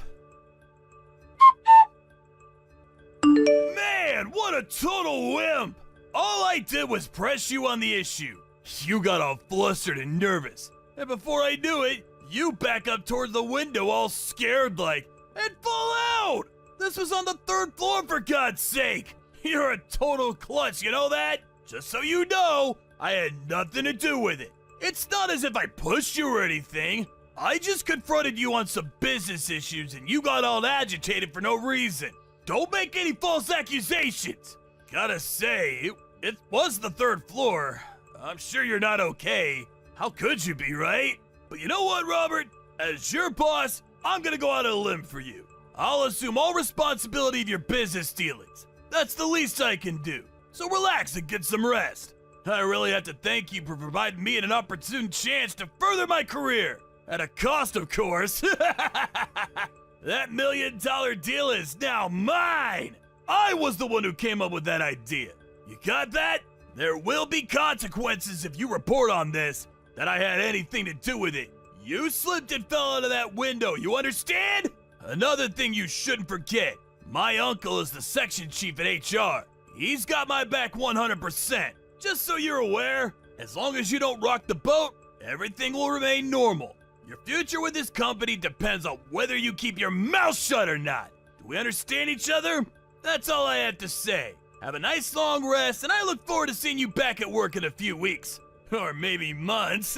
Man, what a total wimp! All I did was press you on the issue. You got all flustered and nervous. And before I knew it, you back up toward the window all scared like, and fall out! This was on the 3rd floor for God's sake! You're a total klutz, you know that? Just so you know, I had nothing to do with it. It's not as if I pushed you or anything. I just confronted you on some business issues and you got all agitated for no reason. Don't make any false accusations. Gotta say, it was the 3rd floor. I'm sure you're not okay. How could you be, right? But you know what, Robert? As your boss, I'm gonna go out on a limb for you. I'll assume all responsibility of your business dealings. That's the least I can do. So relax and get some rest. I really have to thank you for providing me an opportune chance to further my career. At a cost, of course. That $1 million deal is now mine! I was the one who came up with that idea. You got that? There will be consequences if you report on this that I had anything to do with it. You slipped and fell out of that window, you understand? Another thing you shouldn't forget. My uncle is the section chief at HR. He's got my back 100%. Just so you're aware, as long as you don't rock the boat, everything will remain normal. Your future with this company depends on whether you keep your mouth shut or not. Do we understand each other? That's all I have to say. Have a nice long rest, and I look forward to seeing you back at work in a few weeks. Or maybe months.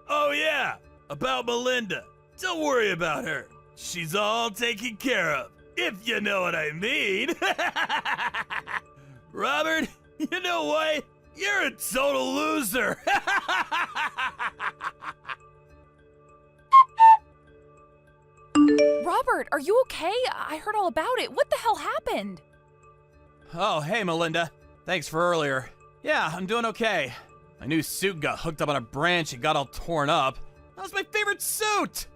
Oh yeah, about Melinda. Don't worry about her. She's all taken care of, if you know what I mean. Robert, you know what? You're a total loser. Robert, are you okay? I heard all about it. What the hell happened? Oh, hey, Melinda. Thanks for earlier. Yeah, I'm doing okay. My new suit got hooked up on a branch and got all torn up. That was my favorite suit!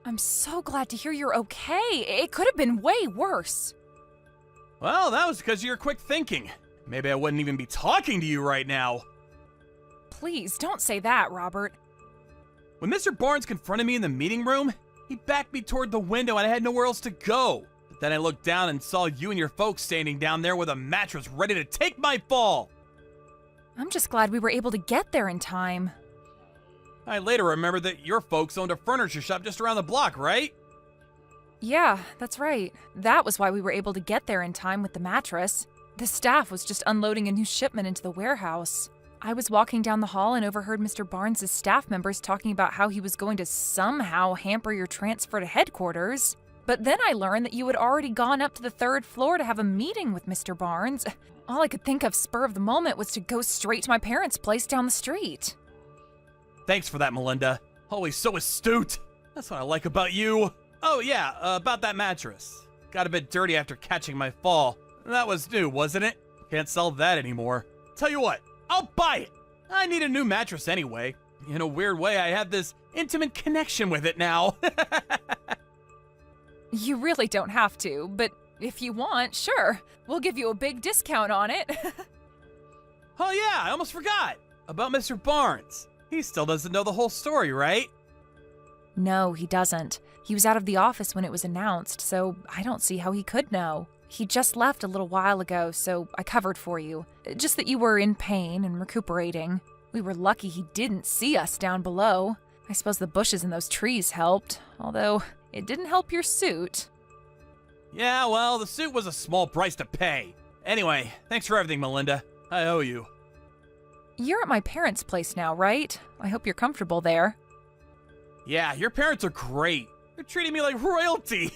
I'm so glad to hear you're okay. It could have been way worse. Well, that was because of your quick thinking. Maybe I wouldn't even be talking to you right now. Please, don't say that, Robert. When Mr. Barnes confronted me in the meeting room, he backed me toward the window and I had nowhere else to go. But then I looked down and saw you and your folks standing down there with a mattress ready to take my fall. I'm just glad we were able to get there in time. I later remembered that your folks owned a furniture shop just around the block, right? Yeah, that's right. That was why we were able to get there in time with the mattress. The staff was just unloading a new shipment into the warehouse. I was walking down the hall and overheard Mr. Barnes' staff members talking about how he was going to somehow hamper your transfer to headquarters. But then I learned that you had already gone up to the 3rd floor to have a meeting with Mr. Barnes. All I could think of spur of the moment was to go straight to my parents' place down the street. Thanks for that, Melinda. Always so astute. That's what I like about you. Oh yeah, about that mattress. Got a bit dirty after catching my fall. That was new, wasn't it? Can't sell that anymore. Tell you what, I'll buy it. I need a new mattress anyway. In a weird way, I have this intimate connection with it now. You really don't have to, but if you want, sure. We'll give you a big discount on it. Oh yeah, I almost forgot. About Mr. Barnes. He still doesn't know the whole story, right? No, he doesn't. He was out of the office when it was announced, so I don't see how he could know. He just left a little while ago, so I covered for you. Just that you were in pain and recuperating. We were lucky he didn't see us down below. I suppose the bushes and those trees helped, although it didn't help your suit. Yeah, well, the suit was a small price to pay. Anyway, thanks for everything, Melinda. I owe you. You're at my parents' place now, right? I hope you're comfortable there. Yeah, your parents are great. They're treating me like royalty.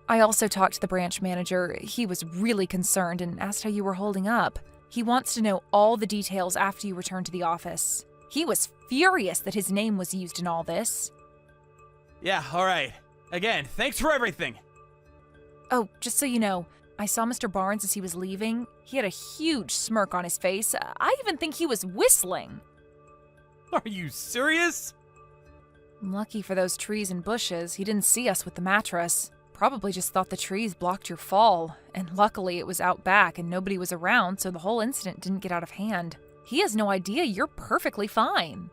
I also talked to the branch manager. He was really concerned and asked how you were holding up. He wants to know all the details after you return to the office. He was furious that his name was used in all this. Yeah, all right. Again, thanks for everything. Oh, just so you know, I saw Mr. Barnes as he was leaving. He had a huge smirk on his face. I even think he was whistling. Are you serious? Lucky for those trees and bushes, he didn't see us with the mattress. Probably just thought the trees blocked your fall. And luckily it was out back and nobody was around, so the whole incident didn't get out of hand. He has no idea you're perfectly fine.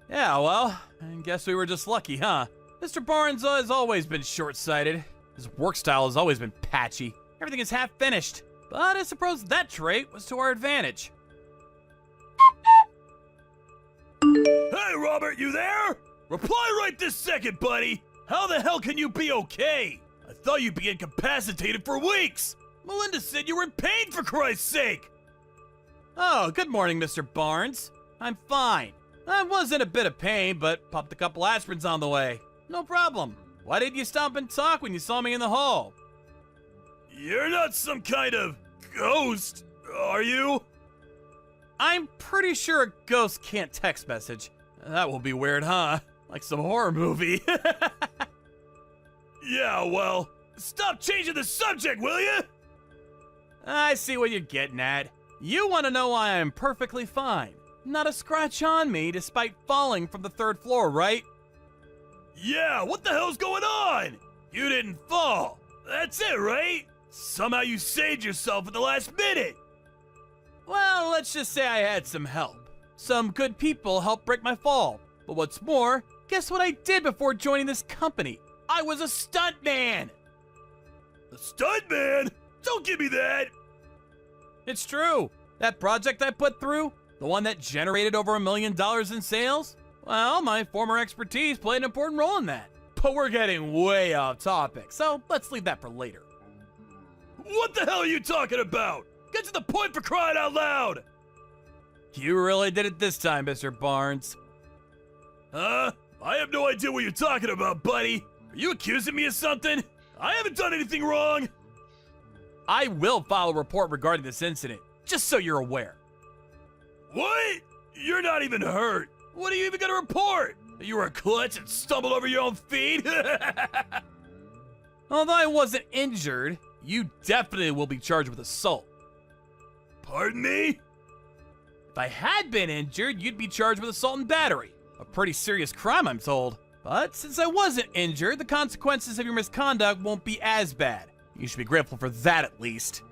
Yeah, well, I guess we were just lucky, huh? Mr. Barnes has always been short-sighted. His work style has always been patchy. Everything is half finished. But I suppose that trait was to our advantage. Hey, Robert, you there? Reply right this second, buddy. How the hell can you be okay? I thought you'd be incapacitated for weeks. Melinda said you were in pain, for Christ's sake. Oh, good morning, Mr. Barnes. I'm fine. I was in a bit of pain, but popped a couple aspirins on the way. No problem. Why didn't you stop and talk when you saw me in the hall? You're not some kind of ghost, are you? I'm pretty sure a ghost can't text message. That will be weird, huh? Like some horror movie. Yeah, well, stop changing the subject, will you? I see what you're getting at. You want to know why I'm perfectly fine. Not a scratch on me despite falling from the 3rd floor, right? Yeah, what the hell's going on? You didn't fall. That's it, right? Somehow you saved yourself at the last minute. Well, let's just say I had some help. Some good people helped break my fall. But what's more, guess what I did before joining this company? I was a stuntman! A stuntman? Don't give me that. It's true. That project I put through, the one that generated over $1 million in sales, well, my former expertise played an important role in that. But we're getting way off topic, so let's leave that for later. What the hell are you talking about? Get to the point for crying out loud! You really did it this time, Mr. Barnes. Huh? I have no idea what you're talking about, buddy. Are you accusing me of something? I haven't done anything wrong. I will file a report regarding this incident, just so you're aware. What? You're not even hurt. What are you even gonna report? That you were a klutz and stumbled over your own feet? Although I wasn't injured, you definitely will be charged with assault. Pardon me? If I had been injured, you'd be charged with assault and battery. A pretty serious crime, I'm told. But since I wasn't injured, the consequences of your misconduct won't be as bad. You should be grateful for that at least.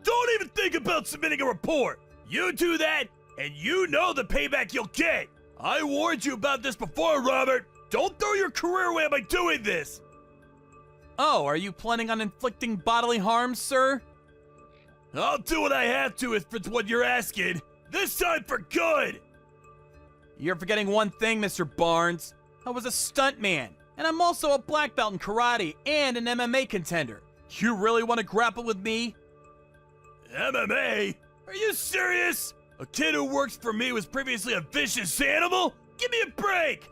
Don't even think about submitting a report. You do that, and you know the payback you'll get. I warned you about this before, Robert. Don't throw your career away by doing this. Oh, are you planning on inflicting bodily harm, sir? I'll do what I have to if it's what you're asking. This time for good. You're forgetting one thing, Mr. Barnes. I was a stuntman, and I'm also a black belt in karate and an MMA contender. You really want to grapple with me? MMA? Are you serious? A kid who works for me was previously a vicious animal? Give me a break!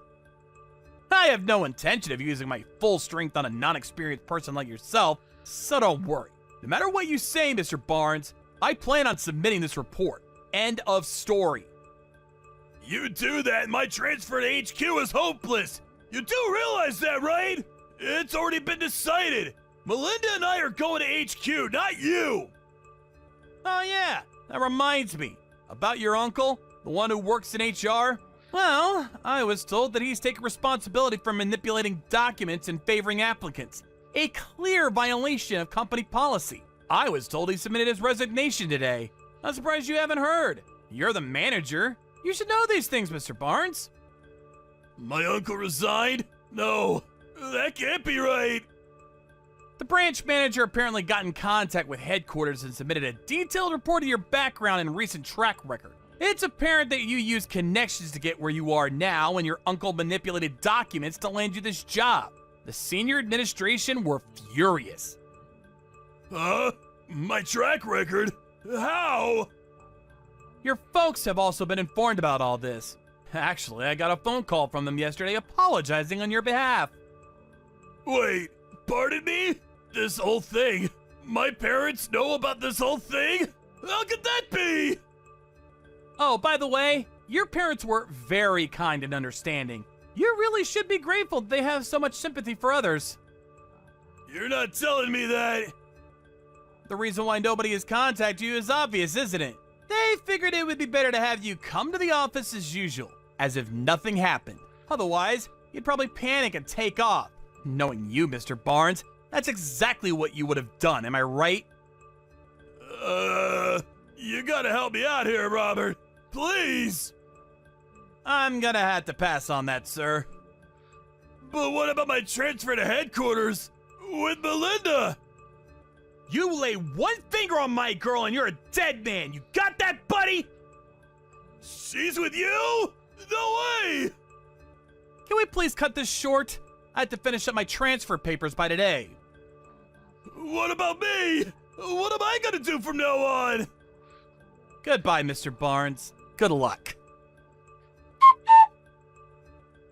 I have no intention of using my full strength on a non-experienced person like yourself, so don't worry. No matter what you say, Mr. Barnes, I plan on submitting this report. End of story. You do that, and my transfer to HQ is hopeless. You do realize that, right? It's already been decided. Melinda and I are going to HQ, not you. Oh yeah, that reminds me. About your uncle, the one who works in HR? Well, I was told that he's taking responsibility for manipulating documents and favoring applicants. A clear violation of company policy. I was told he submitted his resignation today. I'm surprised you haven't heard. You're the manager. You should know these things, Mr. Barnes. My uncle resigned? No, that can't be right. The branch manager apparently got in contact with headquarters and submitted a detailed report of your background and recent track record. It's apparent that you used connections to get where you are now, and your uncle manipulated documents to land you this job. The senior administration were furious. Huh? My track record? How? Your folks have also been informed about all this. Actually, I got a phone call from them yesterday apologizing on your behalf. Wait, pardon me? This whole thing? My parents know about this whole thing? How could that be? Oh, by the way, your parents were very kind and understanding. You really should be grateful that they have so much sympathy for others. You're not telling me that. The reason why nobody has contacted you is obvious, isn't it? They figured it would be better to have you come to the office as usual, as if nothing happened. Otherwise, you'd probably panic and take off. Knowing you, Mr. Barnes, that's exactly what you would have done, am I right? You gotta help me out here, Robert. Please. I'm gonna have to pass on that, sir. But what about my transfer to headquarters with Melinda? You lay one finger on my girl and you're a dead man. You got that, buddy? She's with you? No way! Can we please cut this short? I have to finish up my transfer papers by today. What about me? What am I gonna do from now on? Goodbye, Mr. Barnes. Good luck.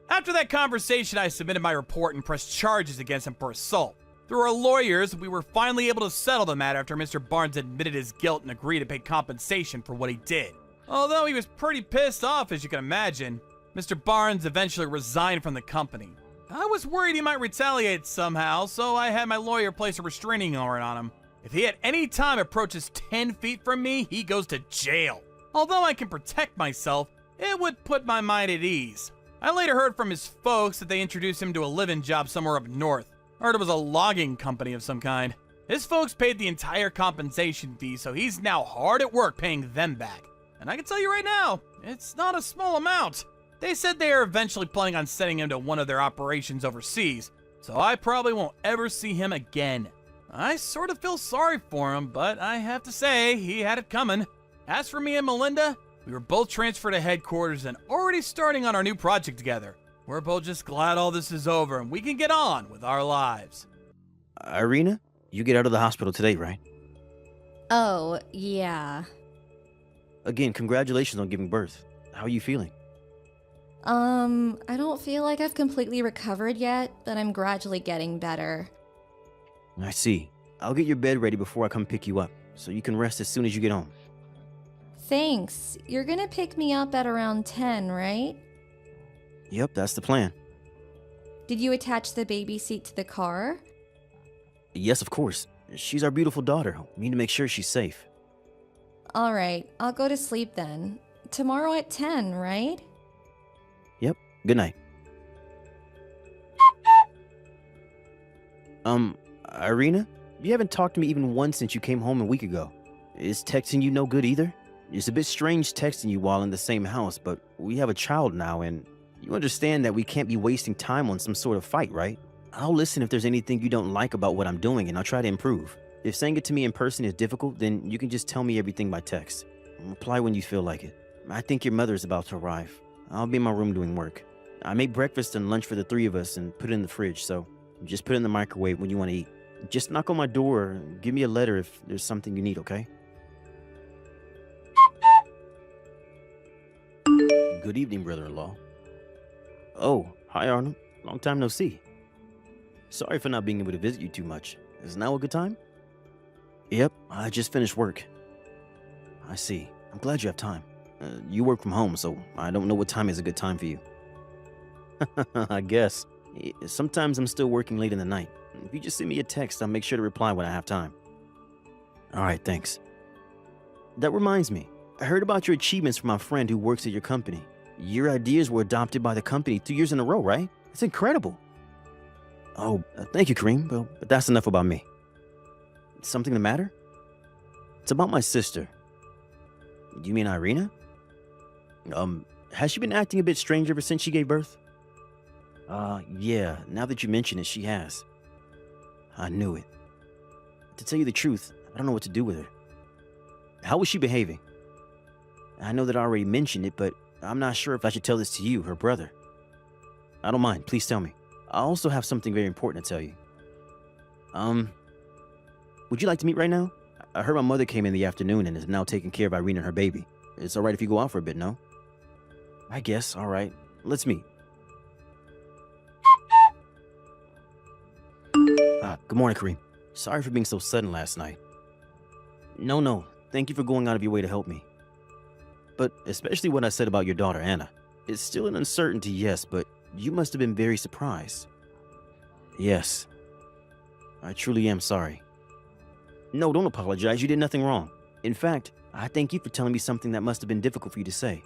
After that conversation, I submitted my report and pressed charges against him for assault. Through our lawyers, we were finally able to settle the matter after Mr. Barnes admitted his guilt and agreed to pay compensation for what he did. Although he was pretty pissed off, as you can imagine, Mr. Barnes eventually resigned from the company. I was worried he might retaliate somehow, so I had my lawyer place a restraining order on him. If he at any time approaches 10 feet from me, he goes to jail. Although I can protect myself, it would put my mind at ease. I later heard from his folks that they introduced him to a live-in job somewhere up north. Heard it was a logging company of some kind. His folks paid the entire compensation fee, so he's now hard at work paying them back. And I can tell you right now, it's not a small amount. They said they are eventually planning on sending him to one of their operations overseas, so I probably won't ever see him again. I sort of feel sorry for him, but I have to say, he had it coming. As for me and Melinda, we were both transferred to headquarters and already starting on our new project together. We're both just glad all this is over and we can get on with our lives. Irina, you get out of the hospital today, right? Oh, yeah. Again, congratulations on giving birth. How are you feeling? I don't feel like I've completely recovered yet, but I'm gradually getting better. I see. I'll get your bed ready before I come pick you up, so you can rest as soon as you get home. Thanks. You're gonna pick me up at around 10, right? Yep, that's the plan. Did you attach the baby seat to the car? Yes, of course. She's our beautiful daughter. We need to make sure she's safe. Alright, I'll go to sleep then. Tomorrow at 10, right? Yep, good night. Irina? You haven't talked to me even once since you came home a week ago. Is texting you no good either? It's a bit strange texting you while in the same house, but we have a child now, and you understand that we can't be wasting time on some sort of fight, right? I'll listen if there's anything you don't like about what I'm doing, and I'll try to improve. If saying it to me in person is difficult, then you can just tell me everything by text. Reply when you feel like it. I think your mother is about to arrive. I'll be in my room doing work. I made breakfast and lunch for the three of us and put it in the fridge, so just put it in the microwave when you want to eat. Just knock on my door or give me a letter if there's something you need, okay? Good evening, brother-in-law. Oh, hi Arnold. Long time no see. Sorry for not being able to visit you too much. Is now a good time? Yep, I just finished work. I see. I'm glad you have time. You work from home, so I don't know what time is a good time for you. I guess. Sometimes I'm still working late in the night. If you just send me a text, I'll make sure to reply when I have time. Alright, thanks. That reminds me. I heard about your achievements from my friend who works at your company. Your ideas were adopted by the company 2 years in a row, right? It's incredible. Oh, thank you, Kareem. Well, but that's enough about me. Something the matter? It's about my sister. Do you mean Irina? Has she been acting a bit strange ever since she gave birth? Yeah, now that you mention it, she has. I knew it. To tell you the truth, I don't know what to do with her. How was she behaving? I know that I already mentioned it, but I'm not sure if I should tell this to you, her brother. I don't mind, please tell me. I also have something very important to tell you. Would you like to meet right now? I heard my mother came in the afternoon and is now taking care of Irina and her baby. It's alright if you go out for a bit, no? I guess, alright. Let's meet. Good morning, Kareem. Sorry for being so sudden last night. No. Thank you for going out of your way to help me. But especially what I said about your daughter, Anna. It's still an uncertainty, yes, but you must have been very surprised. Yes. I truly am sorry. No, don't apologize. You did nothing wrong. In fact, I thank you for telling me something that must have been difficult for you to say.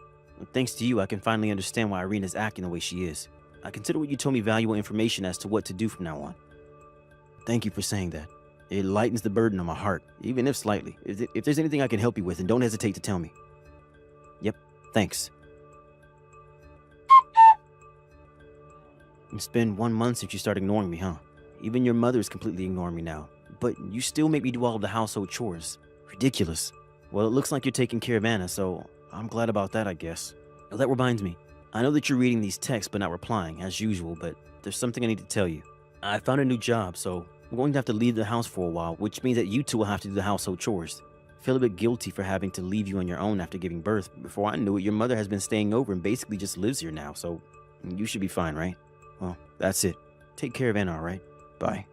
Thanks to you, I can finally understand why Irina's acting the way she is. I consider what you told me valuable information as to what to do from now on. Thank you for saying that. It lightens the burden on my heart, even if slightly. If there's anything I can help you with, then don't hesitate to tell me. Yep, thanks. It's been 1 month since you started ignoring me, huh? Even your mother is completely ignoring me now. But you still make me do all of the household chores. Ridiculous. Well, it looks like you're taking care of Anna, so I'm glad about that, I guess. Well, that reminds me. I know that you're reading these texts but not replying, as usual, but there's something I need to tell you. I found a new job, so I'm going to have to leave the house for a while, which means that you two will have to do the household chores. I feel a bit guilty for having to leave you on your own after giving birth. Before I knew it, your mother has been staying over and basically just lives here now, so you should be fine, right? Well, that's it. Take care of Anna, alright? Bye.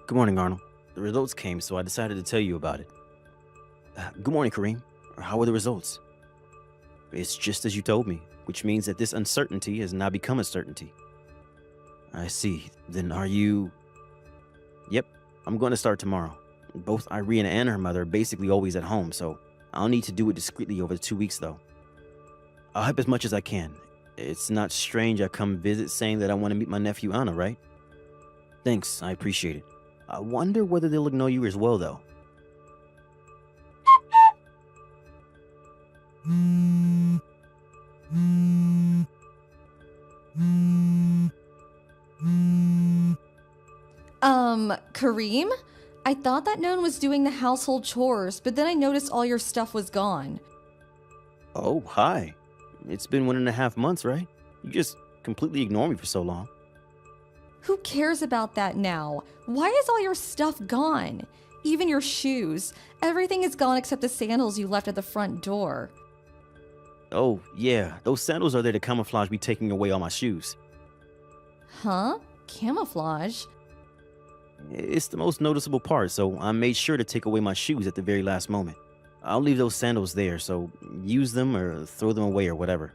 Good morning, Arnold. The results came, so I decided to tell you about it. Good morning, Kareem. How are the results? It's just as you told me, which means that this uncertainty has now become a certainty. I see. Then are you... Yep, I'm going to start tomorrow. Both Irina and her mother are basically always at home, so I'll need to do it discreetly over the 2 weeks, though. I'll help as much as I can. It's not strange I come visit saying that I want to meet my nephew Anna, right? Thanks, I appreciate it. I wonder whether they'll ignore you as well, though. Kareem? I thought that no one was doing the household chores, but then I noticed all your stuff was gone. Oh, hi. It's been 1.5 months, right? You just completely ignore me for so long. Who cares about that now? Why is all your stuff gone? Even your shoes. Everything is gone except the sandals you left at the front door. Oh, yeah, those sandals are there to camouflage me taking away all my shoes. Huh? Camouflage? It's the most noticeable part, so I made sure to take away my shoes at the very last moment. I'll leave those sandals there, so use them or throw them away or whatever.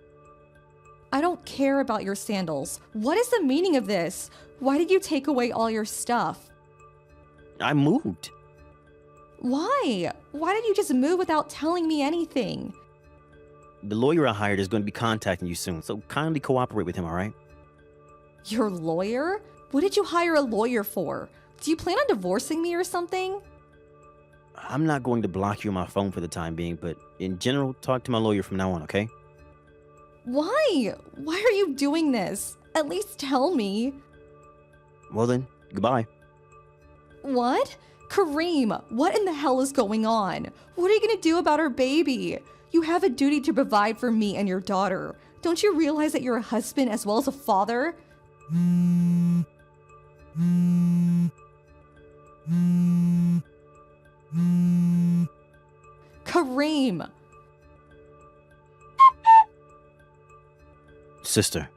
I don't care about your sandals. What is the meaning of this? Why did you take away all your stuff? I moved. Why? Why did you just move without telling me anything? The lawyer I hired is going to be contacting you soon, so kindly cooperate with him, alright? Your lawyer? What did you hire a lawyer for? Do you plan on divorcing me or something? I'm not going to block you on my phone for the time being, but in general, talk to my lawyer from now on, okay? Why? Why are you doing this? At least tell me. Well then, goodbye. What? Kareem, what in the hell is going on? What are you gonna do about our baby? You have a duty to provide for me and your daughter. Don't you realize that you're a husband as well as a father? Kareem! Sister.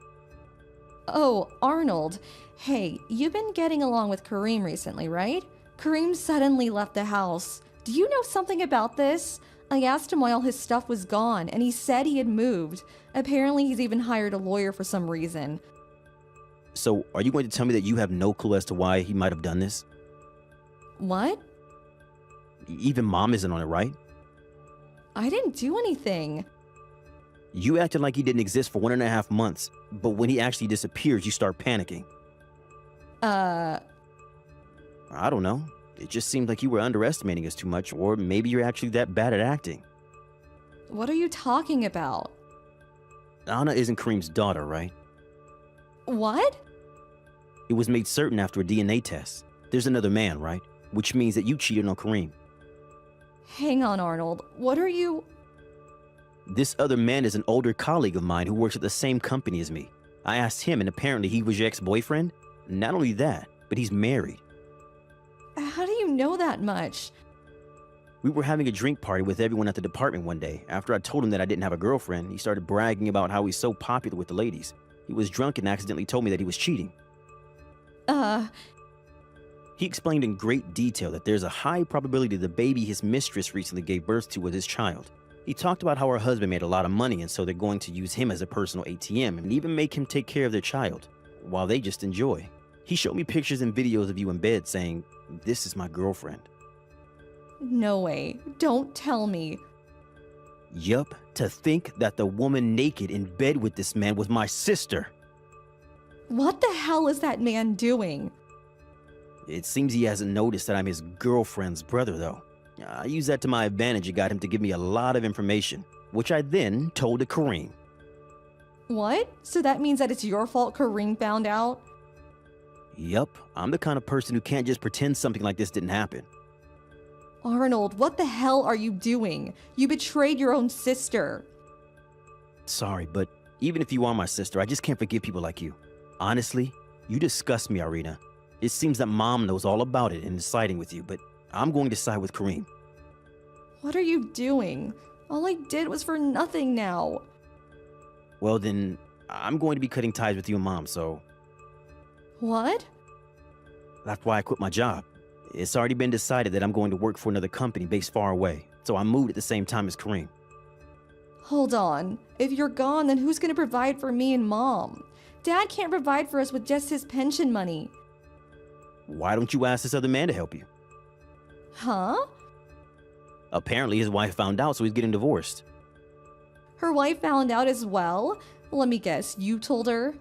Oh, Arnold. Hey, you've been getting along with Kareem recently, right? Kareem suddenly left the house. Do you know something about this? I asked him why all his stuff was gone, and he said he had moved. Apparently, he's even hired a lawyer for some reason. So, are you going to tell me that you have no clue as to why he might have done this? What? Even Mom isn't on it, right? I didn't do anything. You acted like he didn't exist for 1.5 months, but when he actually disappears, you start panicking. I don't know. It just seemed like you were underestimating us too much, or maybe you're actually that bad at acting. What are you talking about? Anna isn't Kareem's daughter, right? What? It was made certain after a DNA test. There's another man, right? Which means that you cheated on Kareem. Hang on, Arnold. What are you... This other man is an older colleague of mine who works at the same company as me. I asked him, and apparently he was your ex-boyfriend. Not only that, but he's married. How do you know that much? We were having a drink party with everyone at the department one day. After I told him that I didn't have a girlfriend, he started bragging about how he's so popular with the ladies. He was drunk and accidentally told me that he was cheating. He explained in great detail that there's a high probability the baby his mistress recently gave birth to was his child. He talked about how her husband made a lot of money, and so they're going to use him as a personal ATM and even make him take care of their child, while they just enjoy. He showed me pictures and videos of you in bed saying, "This is my girlfriend." No way. Don't tell me. Yup, to think that the woman naked in bed with this man was my sister. What the hell is that man doing? It seems he hasn't noticed that I'm his girlfriend's brother, though. I used that to my advantage and got him to give me a lot of information, which I then told to Kareem. What? So that means that it's your fault Kareem found out? Yup, I'm the kind of person who can't just pretend something like this didn't happen. Arnold, what the hell are you doing? You betrayed your own sister. Sorry, but even if you are my sister, I just can't forgive people like you. Honestly, you disgust me, Irina. It seems that Mom knows all about it and is siding with you, but I'm going to side with Kareem. What are you doing? All I did was for nothing now. Well then, I'm going to be cutting ties with you and Mom, so... What? That's why I quit my job. It's already been decided that I'm going to work for another company based far away, so I moved at the same time as Kareem. Hold on. If you're gone, then who's gonna provide for me and Mom? Dad can't provide for us with just his pension money. Why don't you ask this other man to help you? Huh? Apparently, his wife found out, so he's getting divorced. Her wife found out as well? Let me guess, you told her?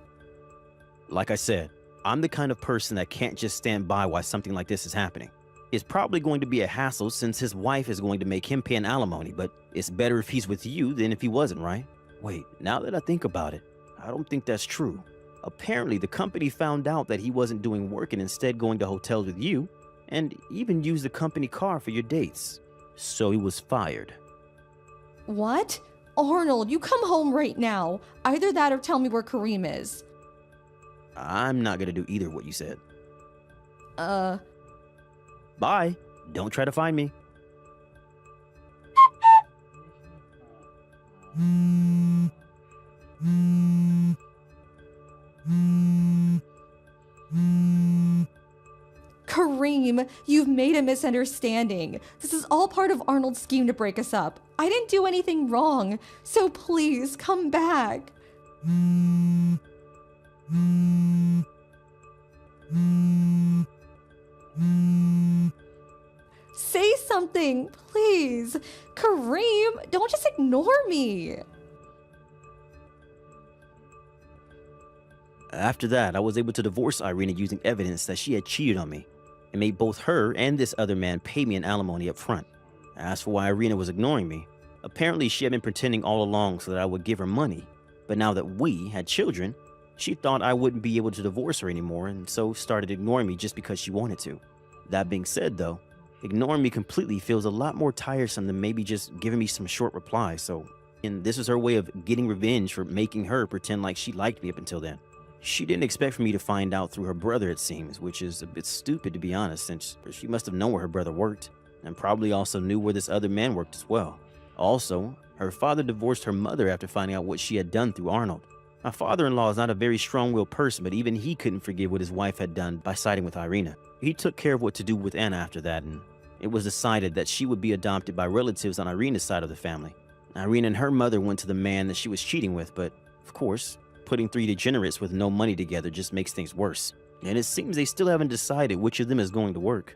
Like I said, I'm the kind of person that can't just stand by while something like this is happening. It's probably going to be a hassle since his wife is going to make him pay an alimony, but it's better if he's with you than if he wasn't, right? Wait, now that I think about it, I don't think that's true. Apparently, the company found out that he wasn't doing work and instead going to hotels with you, and even used the company car for your dates. So he was fired. What? Arnold, you come home right now. Either that or tell me where Kareem is. I'm not gonna do either of what you said. Uh, Bye. Don't try to find me. Kareem, you've made a misunderstanding. This is all part of Arnold's scheme to break us up. I didn't do anything wrong, so please come back. Say something, please. Kareem, don't just ignore me. After that, I was able to divorce Irina using evidence that she had cheated on me and made both her and this other man pay me an alimony up front. As for why Irina was ignoring me, apparently she had been pretending all along so that I would give her money, but now that we had children, she thought I wouldn't be able to divorce her anymore and so started ignoring me just because she wanted to. That being said though, ignoring me completely feels a lot more tiresome than maybe just giving me some short replies, and this was her way of getting revenge for making her pretend like she liked me up until then. She didn't expect for me to find out through her brother, it seems, which is a bit stupid to be honest, since she must have known where her brother worked, and probably also knew where this other man worked as well. Also, her father divorced her mother after finding out what she had done through Arnold. My father-in-law is not a very strong-willed person, but even he couldn't forgive what his wife had done by siding with Irina. He took care of what to do with Anna after that, and it was decided that she would be adopted by relatives on Irina's side of the family. Irina and her mother went to the man that she was cheating with, but, of course, putting three degenerates with no money together just makes things worse. And it seems they still haven't decided which of them is going to work.